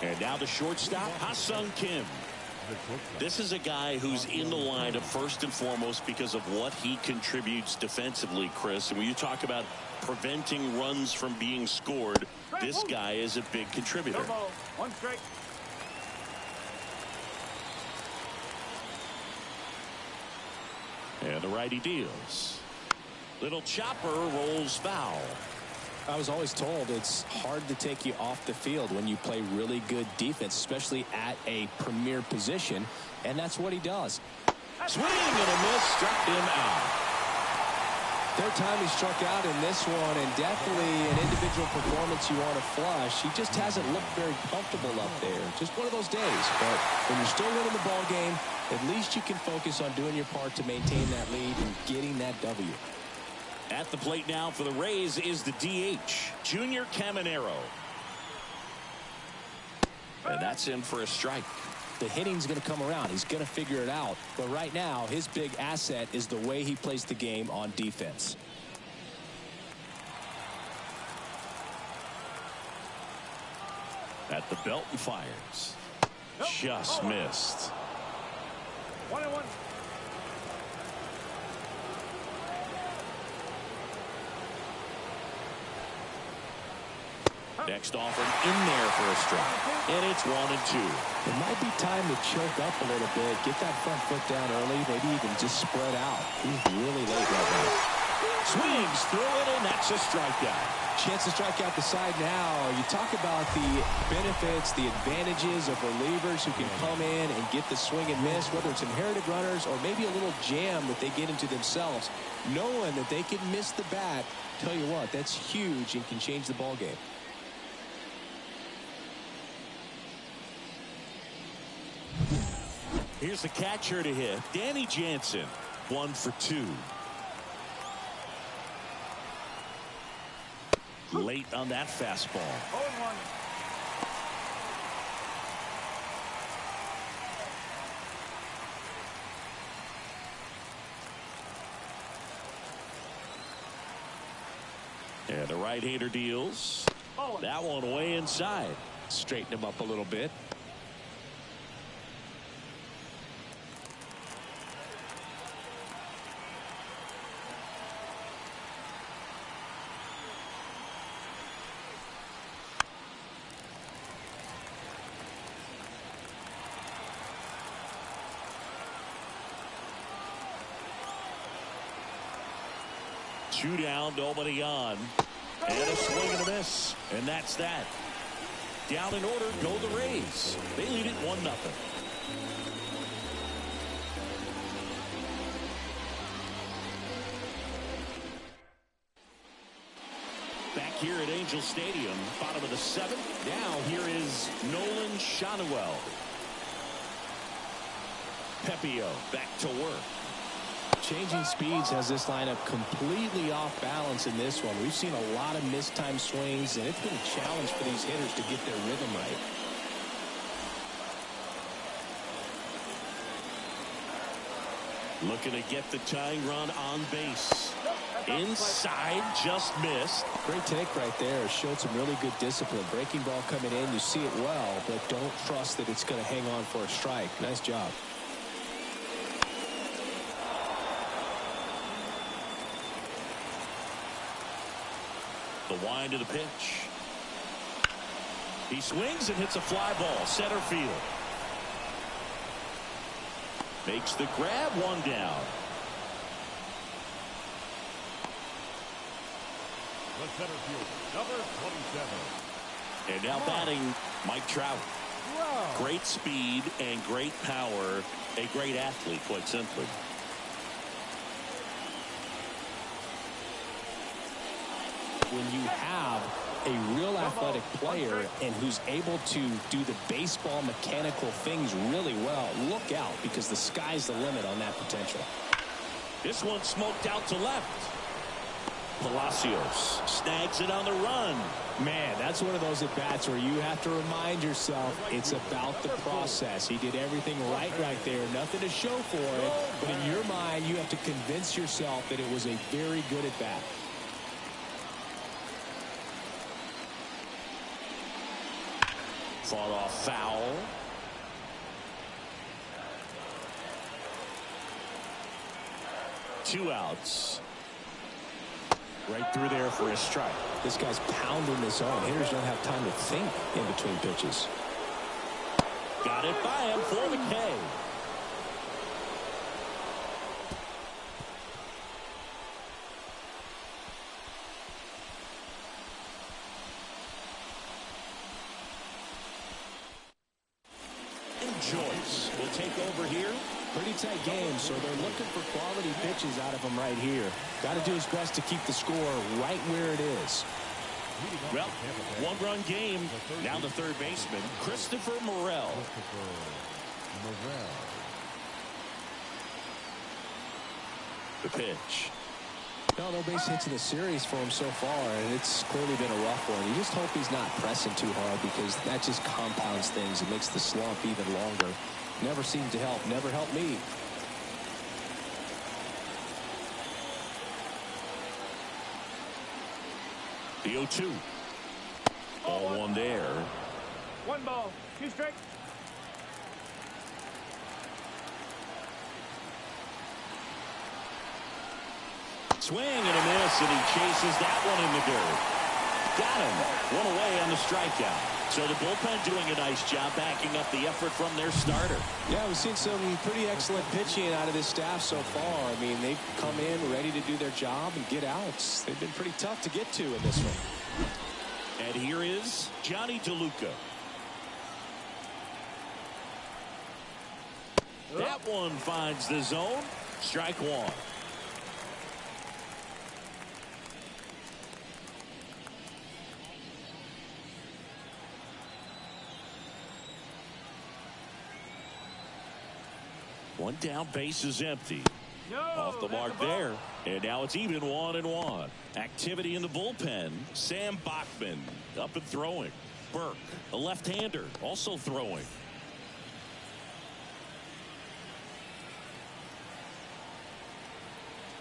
And now the shortstop, Ha-Sung Kim. This is a guy who's in the lineup first and foremost because of what he contributes defensively, Chris. And when you talk about preventing runs from being scored, this guy is a big contributor. 1 strike. And the righty deals. Little chopper rolls foul. I was always told it's hard to take you off the field when you play really good defense, especially at a premier position, and that's what he does. Swing and a miss, struck him out. Third time he struck out in this one, and definitely an individual performance you want to flush. He just hasn't looked very comfortable up there. Just one of those days. But when you're still winning the ball game, at least you can focus on doing your part to maintain that lead and getting that W. At the plate now for the Rays is the DH, Junior Caminero. And that's in for a strike. The hitting's going to come around. He's going to figure it out. But right now, his big asset is the way he plays the game on defense. At the belt and fires. Just missed. 1-1. Next offering in there for a strike. And it's 1-2. It might be time to choke up a little bit, get that front foot down early, maybe even just spread out. He's really late right now. Swings through it, and that's a strikeout. Chance to strike out the side now. You talk about the benefits, the advantages of relievers who can come in and get the swing and miss, whether it's inherited runners or maybe a little jam that they get into themselves. Knowing that they can miss the bat, tell you what, that's huge and can change the ball game. Here's the catcher to hit, Danny Jansen, 1 for 2. Late on that fastball. 0-1. And the right-hander deals. That one way inside. Straighten him up a little bit. Two down, nobody on. And a swing and a miss. And that's that. Down in order go the Rays. They lead it 1-0. Back here at Angel Stadium, bottom of the 7th. Now here is Nolan Shanuel. Pepio back to work. Changing speeds has this lineup completely off balance in this one. We've seen a lot of mistimed swings, and it's been a challenge for these hitters to get their rhythm right. Looking to get the tying run on base. Inside, just missed. Great take right there. Showed some really good discipline. Breaking ball coming in, you see it well, but don't trust that it's going to hang on for a strike. Nice job. The wind of the pitch. He swings and hits a fly ball, center field. Makes the grab, one down. The center field, number 27. And now batting, Mike Trout. Wow. Great speed and great power. A great athlete, quite simply. When you have a real athletic player and who's able to do the baseball mechanical things really well, look out, because the sky's the limit on that potential. This one smoked out to left. Palacios snags it on the run. Man, that's one of those at-bats where you have to remind yourself it's about the process. He did everything right there. Nothing to show for it. But in your mind, you have to convince yourself that it was a very good at-bat. Fought off foul. Two outs. Right through there for a strike. This guy's pounding the zone. Hitters don't have time to think in between pitches. Got it by him for the K. And Joyce will take over here. Pretty tight game, so they're looking for quality pitches out of him right here. Got to do his best to keep the score right where it is. Well, one-run game. Now the third baseman, Christopher Morel. The pitch. No base hits in the series for him so far, and it's clearly been a rough one. You just hope he's not pressing too hard, because that just compounds things. It makes the slump even longer. Never seemed to help. Never helped me. The 0-2. Ball one there. One ball, two strikes. Swing and a miss, and he chases that one in the dirt. Got him. One away on the strikeout. So the bullpen doing a nice job backing up the effort from their starter. Yeah, we've seen some pretty excellent pitching out of this staff so far. I mean, they've come in ready to do their job and get outs. They've been pretty tough to get to in this one. And here is Johnny DeLuca. That one finds the zone. Strike one. One down, base is empty. Off the mark there. And now it's even 1-1. Activity in the bullpen. Sam Bachman up and throwing. Burke, a left-hander, also throwing.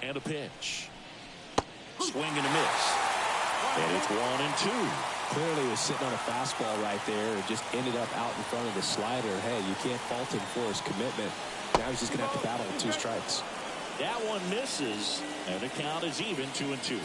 And a pitch. Swing and a miss. And it's 1-2. Clearly he was sitting on a fastball right there. It just ended up out in front of the slider. Hey, you can't fault him for his commitment. Now he's just going to have to battle with two strikes. That one misses, and the count is even 2-2.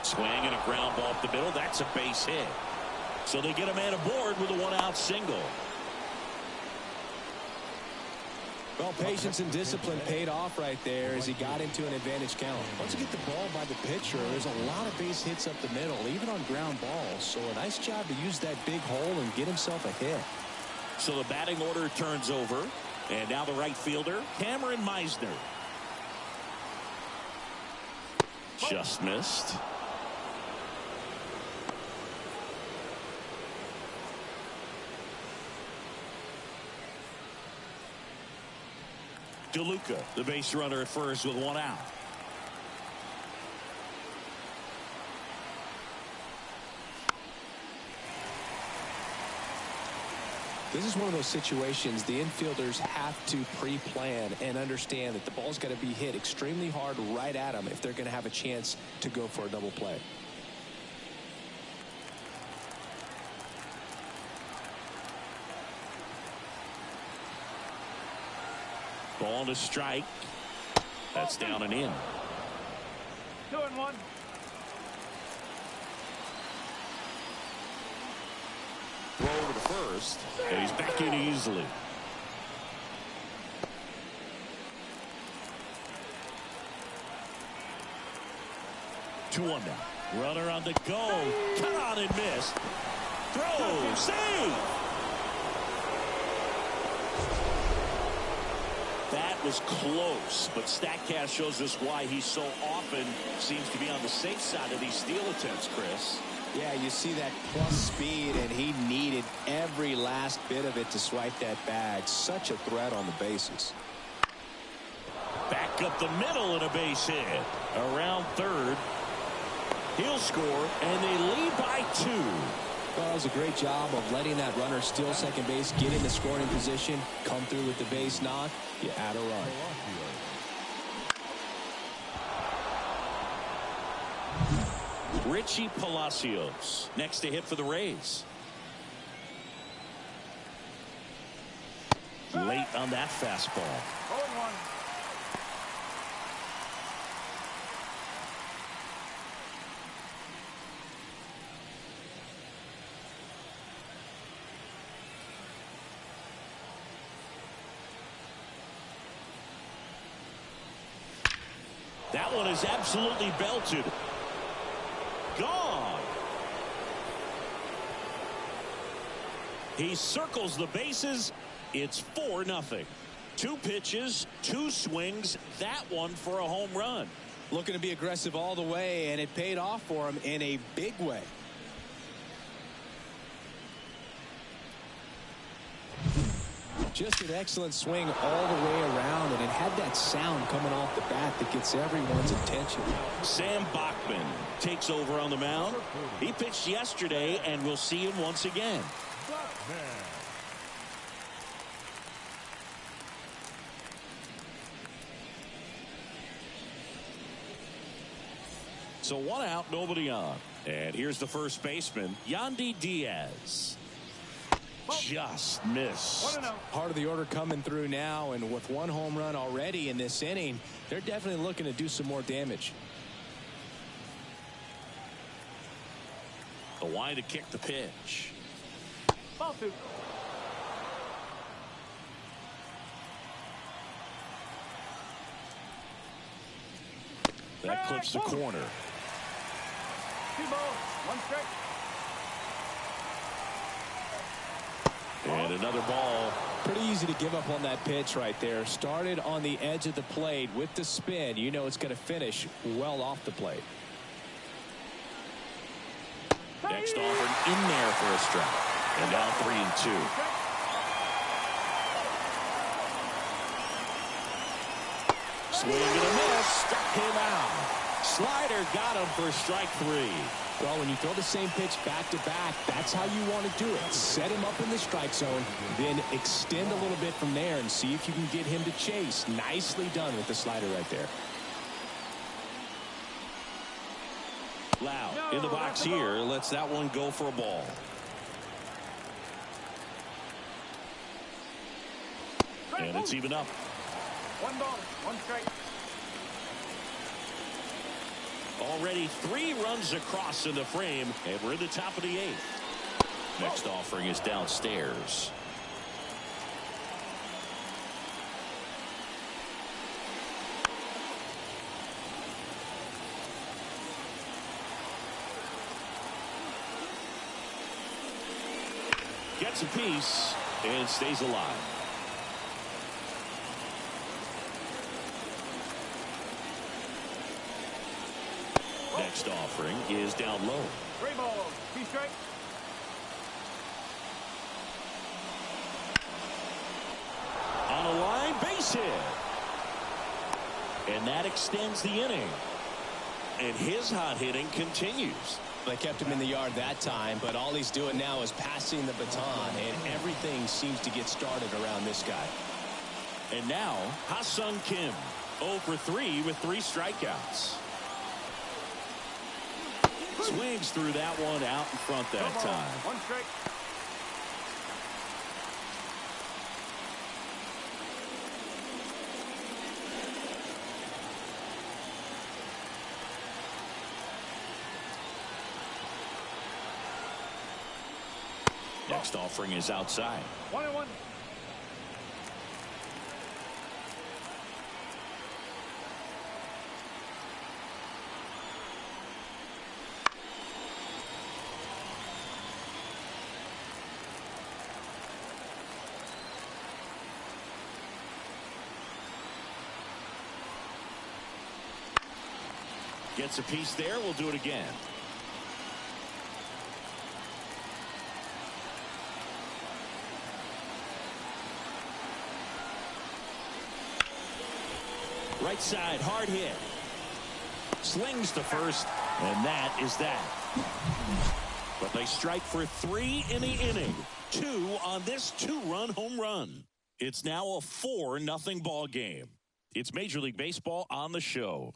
Swing and a ground ball up the middle. That's a base hit. So they get a man aboard with a one-out single. Well, patience and discipline paid off right there as he got into an advantage count. Once you get the ball by the pitcher, there's a lot of base hits up the middle, even on ground balls. So a nice job to use that big hole and get himself a hit. So the batting order turns over. And now the right fielder, Cameron Meisner. Just missed. DeLuca, the base runner at first with one out. This is one of those situations the infielders have to pre-plan and understand that the ball's got to be hit extremely hard right at them if they're going to have a chance to go for a double play. Ball to strike. That's down and in. 2-1. Throw over to first, and he's back in easily. Two one now. Runner on the go. Cut on and missed. throw, save. That was close, but StatCast shows us why he so often seems to be on the safe side of these steal attempts, Chris. Yeah, you see that plus speed, and he needed every last bit of it to swipe that bag. Such a threat on the bases. Back up the middle and a base hit. Around third. He'll score, and they lead by 2. Well, that was a great job of letting that runner steal second base, get in the scoring position, come through with the base knock. You add a run. Richie Palacios next to hit for the Rays. Late on that fastball. 0-1. That one is absolutely belted. Gone. He circles the bases. It's 4-0. 2 pitches, 2 swings. That one for a home run. Looking to be aggressive all the way, and it paid off for him in a big way. Just an excellent swing all the way around, and it had that sound coming off the bat that gets everyone's attention. Sam Bachman takes over on the mound. He pitched yesterday, and we'll see him once again. So 1 out, nobody on. And here's the first baseman, Yandy Diaz. Just missed. 1-0. Part of the order coming through now, and with 1 home run already in this inning, they're definitely looking to do some more damage. The line to kick the pitch. Ball 2. That clips the corner. 2 balls, 1 strike. And another ball. Pretty easy to give up on that pitch right there. Started on the edge of the plate with the spin. You know it's going to finish well off the plate. Next offer in there for a strike. And now 3-2. Swing and a miss. Struck him out. Slider got him for strike 3. Well, when you throw the same pitch back to back, that's how you want to do it. Set him up in the strike zone, then extend a little bit from there and see if you can get him to chase. Nicely done with the slider right there. Loud in the box here. Lets that one go for a ball. And it's even up. 1 ball, 1 strike. Already 3 runs across in the frame, and we're in the top of the 8th. Next offering is downstairs. Gets a piece and stays alive. Next offering is down low. 3 balls, 2 strikes. On a line base hit. And that extends the inning. And his hot hitting continues. They kept him in the yard that time, but all he's doing now is passing the baton, and everything seems to get started around this guy. And now, Ha-Sung Kim, 0 for 3 with 3 strikeouts. Swings through that one out in front that time. 1 strike. Next offering is outside. 1-1. Gets a piece there. We'll do it again. Right side, hard hit. Slings to first, and that is that. But they strike for 3 in the inning. 2 on this 2-run home run. It's now a 4-0 ball game. It's Major League Baseball on the show.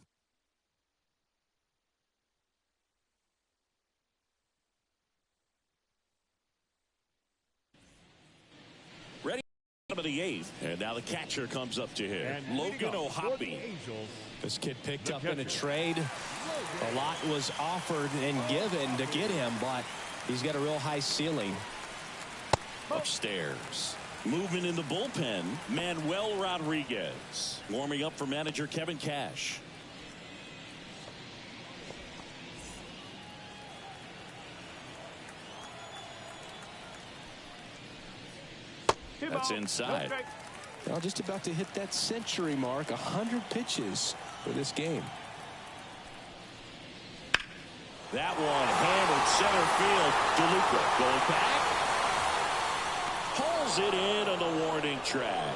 Ready of the 8th, and now the catcher comes up to hit. Logan O'Hoppe. This kid picked up in a trade. A lot was offered and given to get him, but he's got a real high ceiling. Upstairs. Movement in the bullpen. Manuel Rodriguez. Warming up for manager Kevin Cash. That's inside. Well, just about to hit that century mark. 100 pitches for this game. That one hammered center field. DeLuca going back. Pulls it in on the warning track.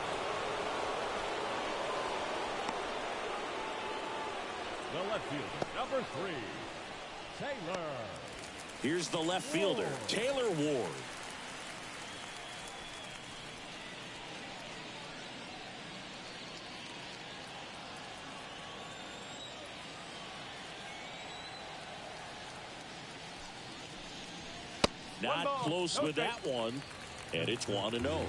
The left fielder, number 3, Taylor. Here's the left fielder, Taylor Ward. Not close with that one, and it's 1-0.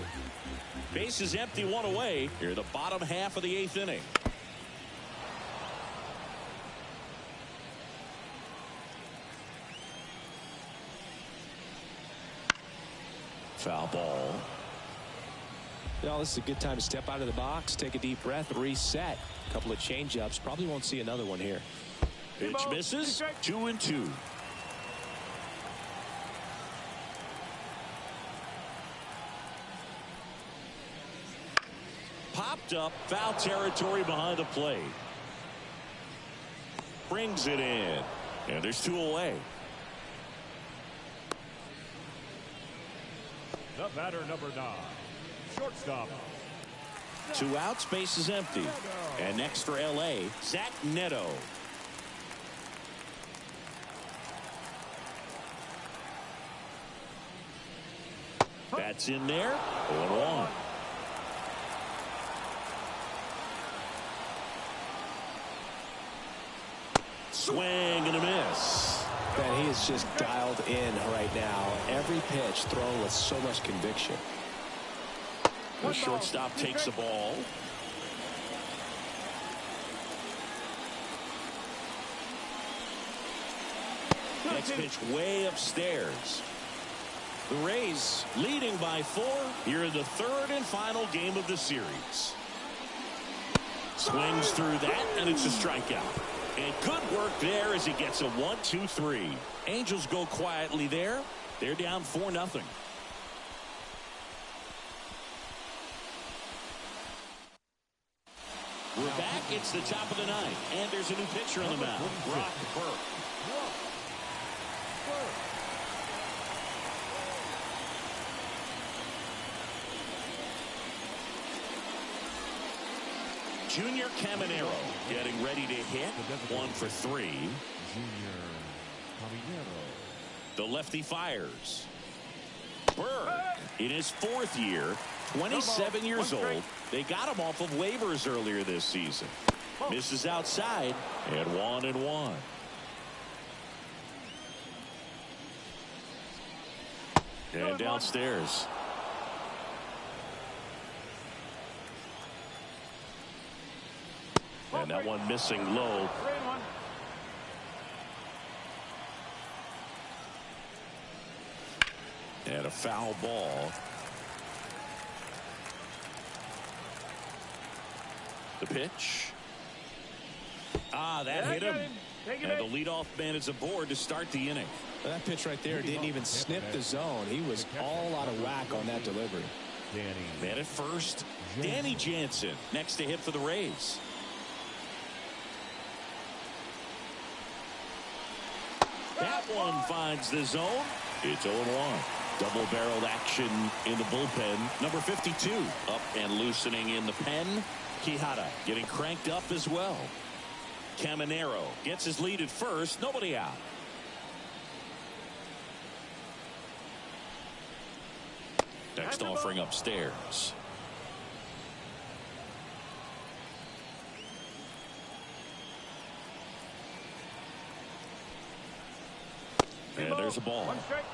Base is empty, 1 away. Here in the bottom half of the 8th inning. Foul ball. Well, this is a good time to step out of the box, take a deep breath, reset. A couple of change-ups. Probably won't see another one here. Pitch misses. 2-2. Popped up, foul territory behind the plate. Brings it in, and there's 2 away. The batter, number 9, shortstop. 2 outs, base is empty. And next for L.A., Zach Neto. That's in there. 0-1. Swing and a miss. Man, he is just dialed in right now. Every pitch thrown with so much conviction. The shortstop takes the ball. Next pitch way upstairs. The Rays leading by 4 here in the 3rd and final game of the series. Swings through that, and it's a strikeout. And good work there as he gets a 1-2-3. Angels go quietly there. They're down 4-0. We're back. It's the top of the 9th. And there's a new pitcher on the mound. Brock Burke. Junior Caminero getting ready to hit. 1 for 3. Junior Caminero. The lefty fires. Burke in his 4th year, 27 years old. They got him off of waivers earlier this season. Misses outside, and 1-1. And downstairs. And that one missing low. And a foul ball. The pitch. That hit him. And the leadoff man is aboard to start the inning. Well, that pitch right there didn't even snip the zone. He was all out of whack on that delivery. Man at first, Danny Jansen next to hit for the Rays. That one finds the zone. It's 0-1. Double-barreled action in the bullpen. Number 52 up and loosening in the pen. Quijada getting cranked up as well. Caminero gets his lead at first. Nobody out. Next offering upstairs. And there's a ball. One strike.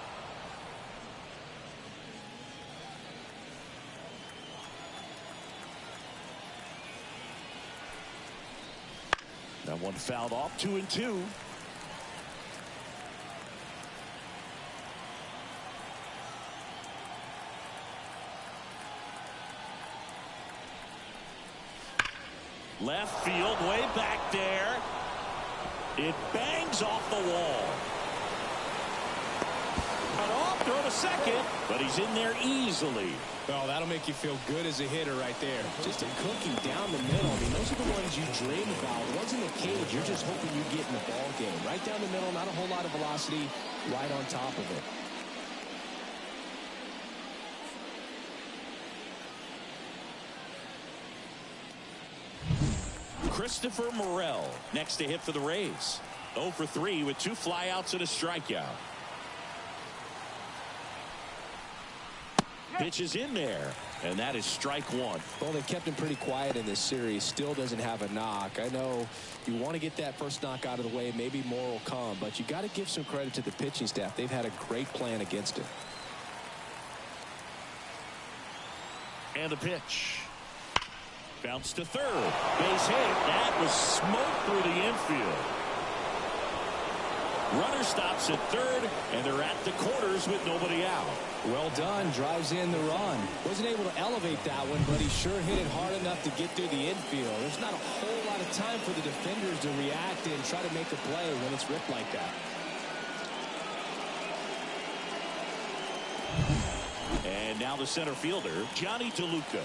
That one fouled off. 2-2. Left field, way back there. It bangs off the wall. Cut off, throw to second, but he's in there easily. Well, that'll make you feel good as a hitter right there. Just a cookie down the middle. I mean, those are the ones you dream about. The ones in the cage, you're just hoping you get in the ball game. Right down the middle, not a whole lot of velocity, right on top of it. Christopher Morel next to hit for the Rays. 0 for 3 with 2 flyouts and a strikeout. Pitch is in there, and that is strike one. Well, they've kept him pretty quiet in this series. Still doesn't have a knock. I know you want to get that first knock out of the way. Maybe more will come, but you got to give some credit to the pitching staff. They've had a great plan against him. And the pitch. Bounce to third. Base hit. That was smoked through the infield. Runner stops at third, and they're at the corners with nobody out. Well done. Drives in the run. Wasn't able to elevate that one, but he sure hit it hard enough to get through the infield. There's not a whole lot of time for the defenders to react and try to make a play when it's ripped like that. And now the center fielder, Johnny DeLuca.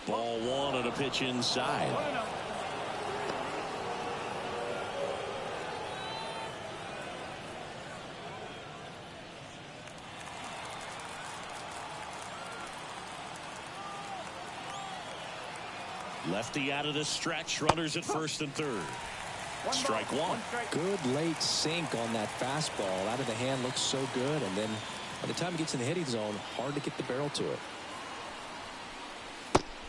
Ball one and a pitch inside. Lefty out of the stretch. Runners at first and third. Strike one. Good late sink on that fastball. Out of the hand, looks so good. And then by the time he gets in the hitting zone, hard to get the barrel to it.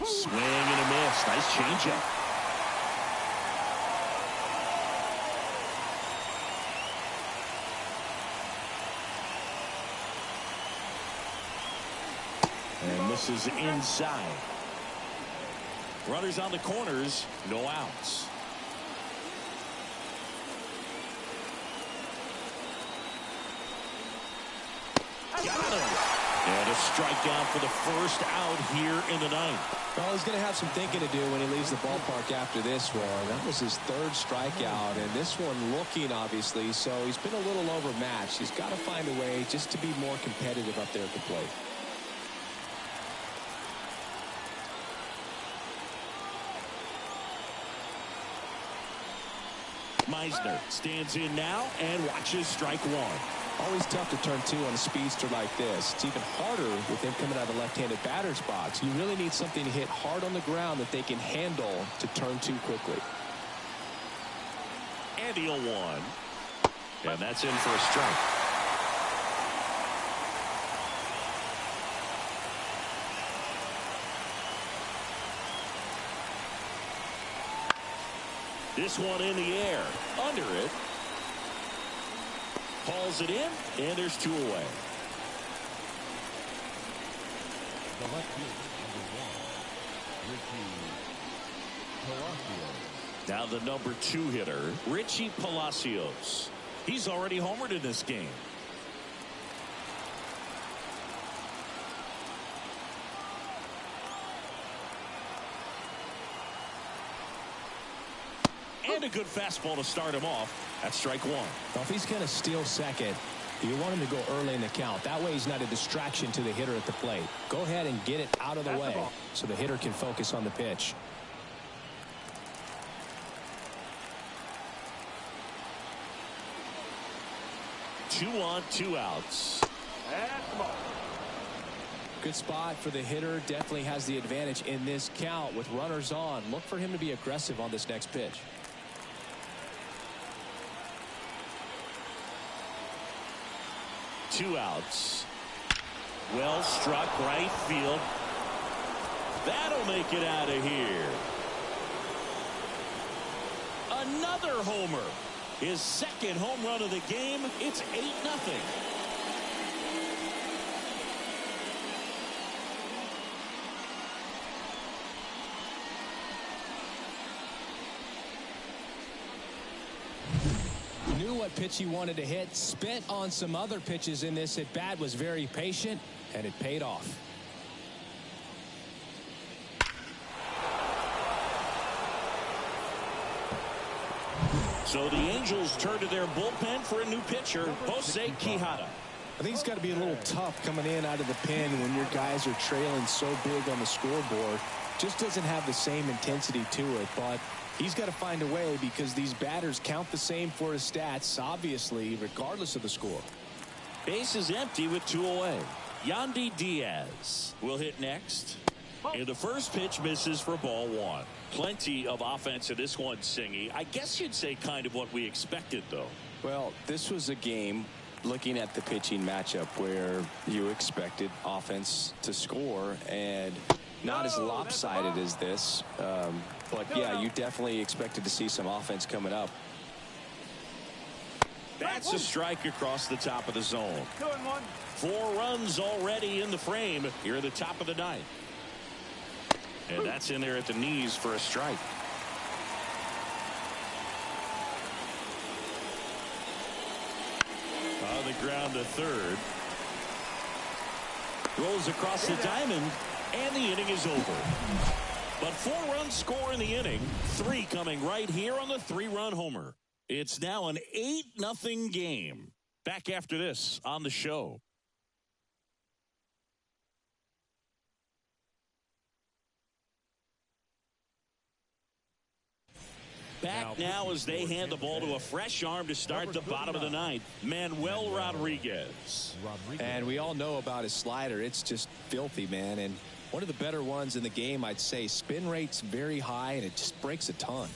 Swing and a miss. Nice changeup. And this is inside. Runners on the corners, no outs. Got him. And a strikeout for the first out here in the ninth. Well, he's going to have some thinking to do when he leaves the ballpark after this one. That was his third strikeout, and this one looking, obviously, so he's been a little overmatched. He's got to find a way just to be more competitive up there at the plate. Meisner stands in now and watches strike one. Always tough to turn two on a speedster like this. It's even harder with him coming out of the left-handed batter's box. You really need something to hit hard on the ground that they can handle to turn two quickly. And the 0-1. And that's in for a strike. This one in the air. Under it. Hauls it in, and there's two away. The left fielder, number 1, Richie Palacios. Now the number 2 hitter, Richie Palacios. He's already homered in this game. And a good fastball to start him off. That's strike one. Well, if he's going to steal second, you want him to go early in the count. That way he's not a distraction to the hitter at the plate. Go ahead and get it out of the way so the hitter can focus on the pitch. 2 on, 2 outs. That's the ball. Good spot for the hitter. Definitely has the advantage in this count with runners on. Look for him to be aggressive on this next pitch. Two outs. Well struck, right field. That'll make it out of here. Another homer. His second home run of the game. It's 8-0. Knew what pitch he wanted to hit. Spent on some other pitches in this at bat. Was very patient, and it paid off. So the Angels turn to their bullpen for a new pitcher, Jose Quijada. I think it's got to be a little tough coming in out of the pen when your guys are trailing so big on the scoreboard. Just doesn't have the same intensity to it, but he's got to find a way because these batters count the same for his stats, obviously, regardless of the score. Base is empty with 2 away. Yandy Diaz will hit next. And the first pitch misses for ball 1. Plenty of offense in this one, Singy. I guess you'd say kind of what we expected, though. Well, this was a game, looking at the pitching matchup, where you expected offense to score, and not as lopsided as this. But, yeah, you definitely expected to see some offense coming up. That's a strike across the top of the zone. 2-1. 4 runs already in the frame here at the top of the 9th. And that's in there at the knees for a strike. On the ground to third. Rolls across the diamond, and the inning is over. But 4 runs score in the inning. 3 coming right here on the 3-run homer. It's now an 8-0 game. Back after this on the show. Back now as they hand the ball to a fresh arm to start the bottom of the 9th. Manuel Rodriguez. And we all know about his slider. It's just filthy, man. And one of the better ones in the game, I'd say. Spin rate's very high, and it just breaks a ton.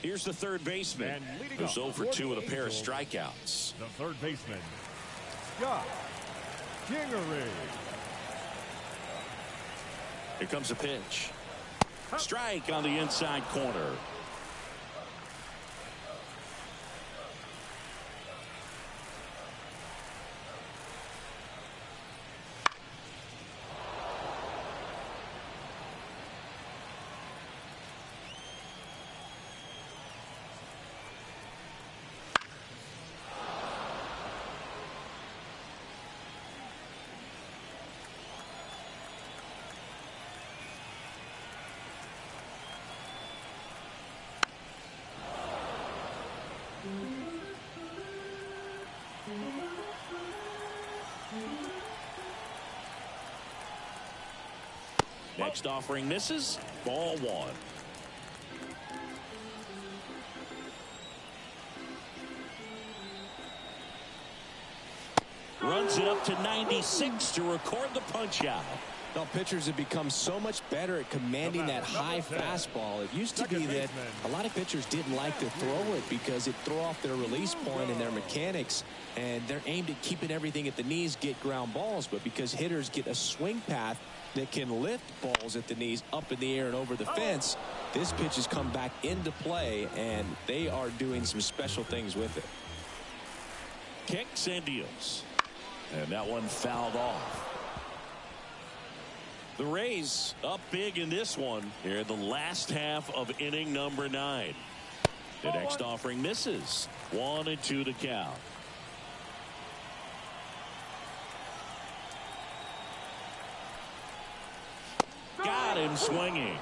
Here's the third baseman, who's 0 for 2 with a pair of strikeouts. The third baseman, Scott Kingery. Here comes a pitch. Strike on the inside corner. Next offering misses. Ball 1. Runs it up to 96 to record the punch out. Now, pitchers have become so much better at commanding that high fastball. It used to be that a lot of pitchers didn't like to throw it because it threw off their release point and their mechanics, and they're aimed at keeping everything at the knees, get ground balls. But because hitters get a swing path that can lift balls at the knees up in the air and over the fence, this pitch has come back into play, and they are doing some special things with it. Kicks and deals. And that one fouled off. The Rays up big in this one here in the last half of inning number 9. The next offering misses. 1-2 to count. Got him swinging.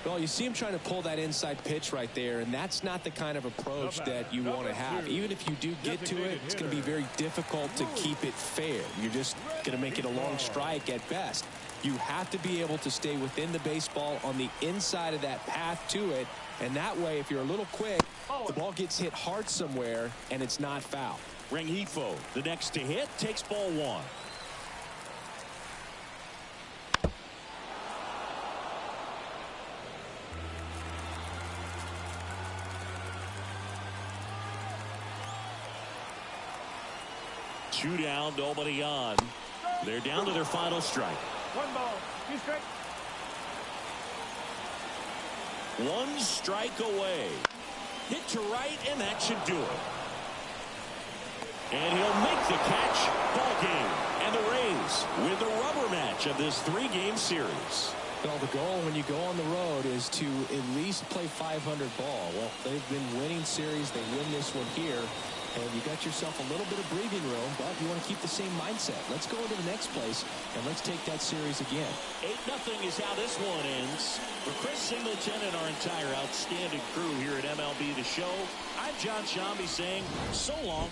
Well, you see him trying to pull that inside pitch right there, and that's not the kind of approach that you want to have. Even if you do get to it, it's going to be very difficult to keep it fair. You're just going to make it a long strike at best. You have to be able to stay within the baseball on the inside of that path to it. And that way, if you're a little quick, the ball gets hit hard somewhere, and it's not foul. Rengifo, the next to hit, takes ball one. Two down, nobody on. They're down to their final strike. 1 ball, 2 strikes. One strike away. Hit to right, and that should do it. And he'll make the catch. Ball game. And the Rays win the rubber match of this 3-game series. Well, the goal when you go on the road is to at least play 500 ball. Well, they've been winning series. They win this one here. And you got yourself a little bit of breathing room, but you want to keep the same mindset. Let's go into the next place, and let's take that series again. 8-0 is how this one ends. For Chris Singleton and our entire outstanding crew here at MLB The Show, I'm John Shambi saying so long.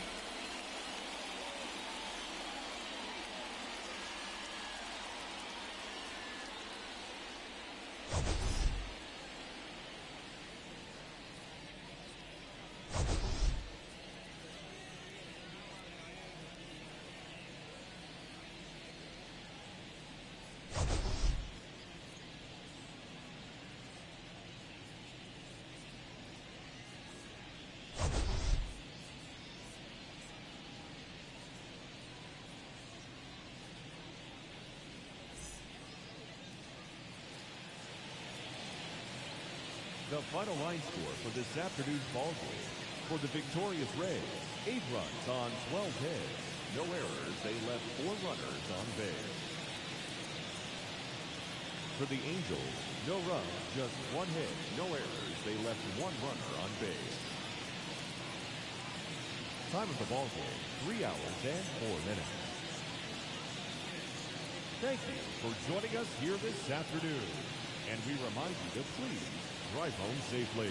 The final line score for this afternoon's ball game. For the victorious Rays, 8 runs on 12 hits. No errors. They left 4 runners on base. For the Angels, no runs, just 1 hit. No errors. They left 1 runner on base. Time of the ball game, 3 hours and 4 minutes. Thank you for joining us here this afternoon. And we remind you to please drive home safely.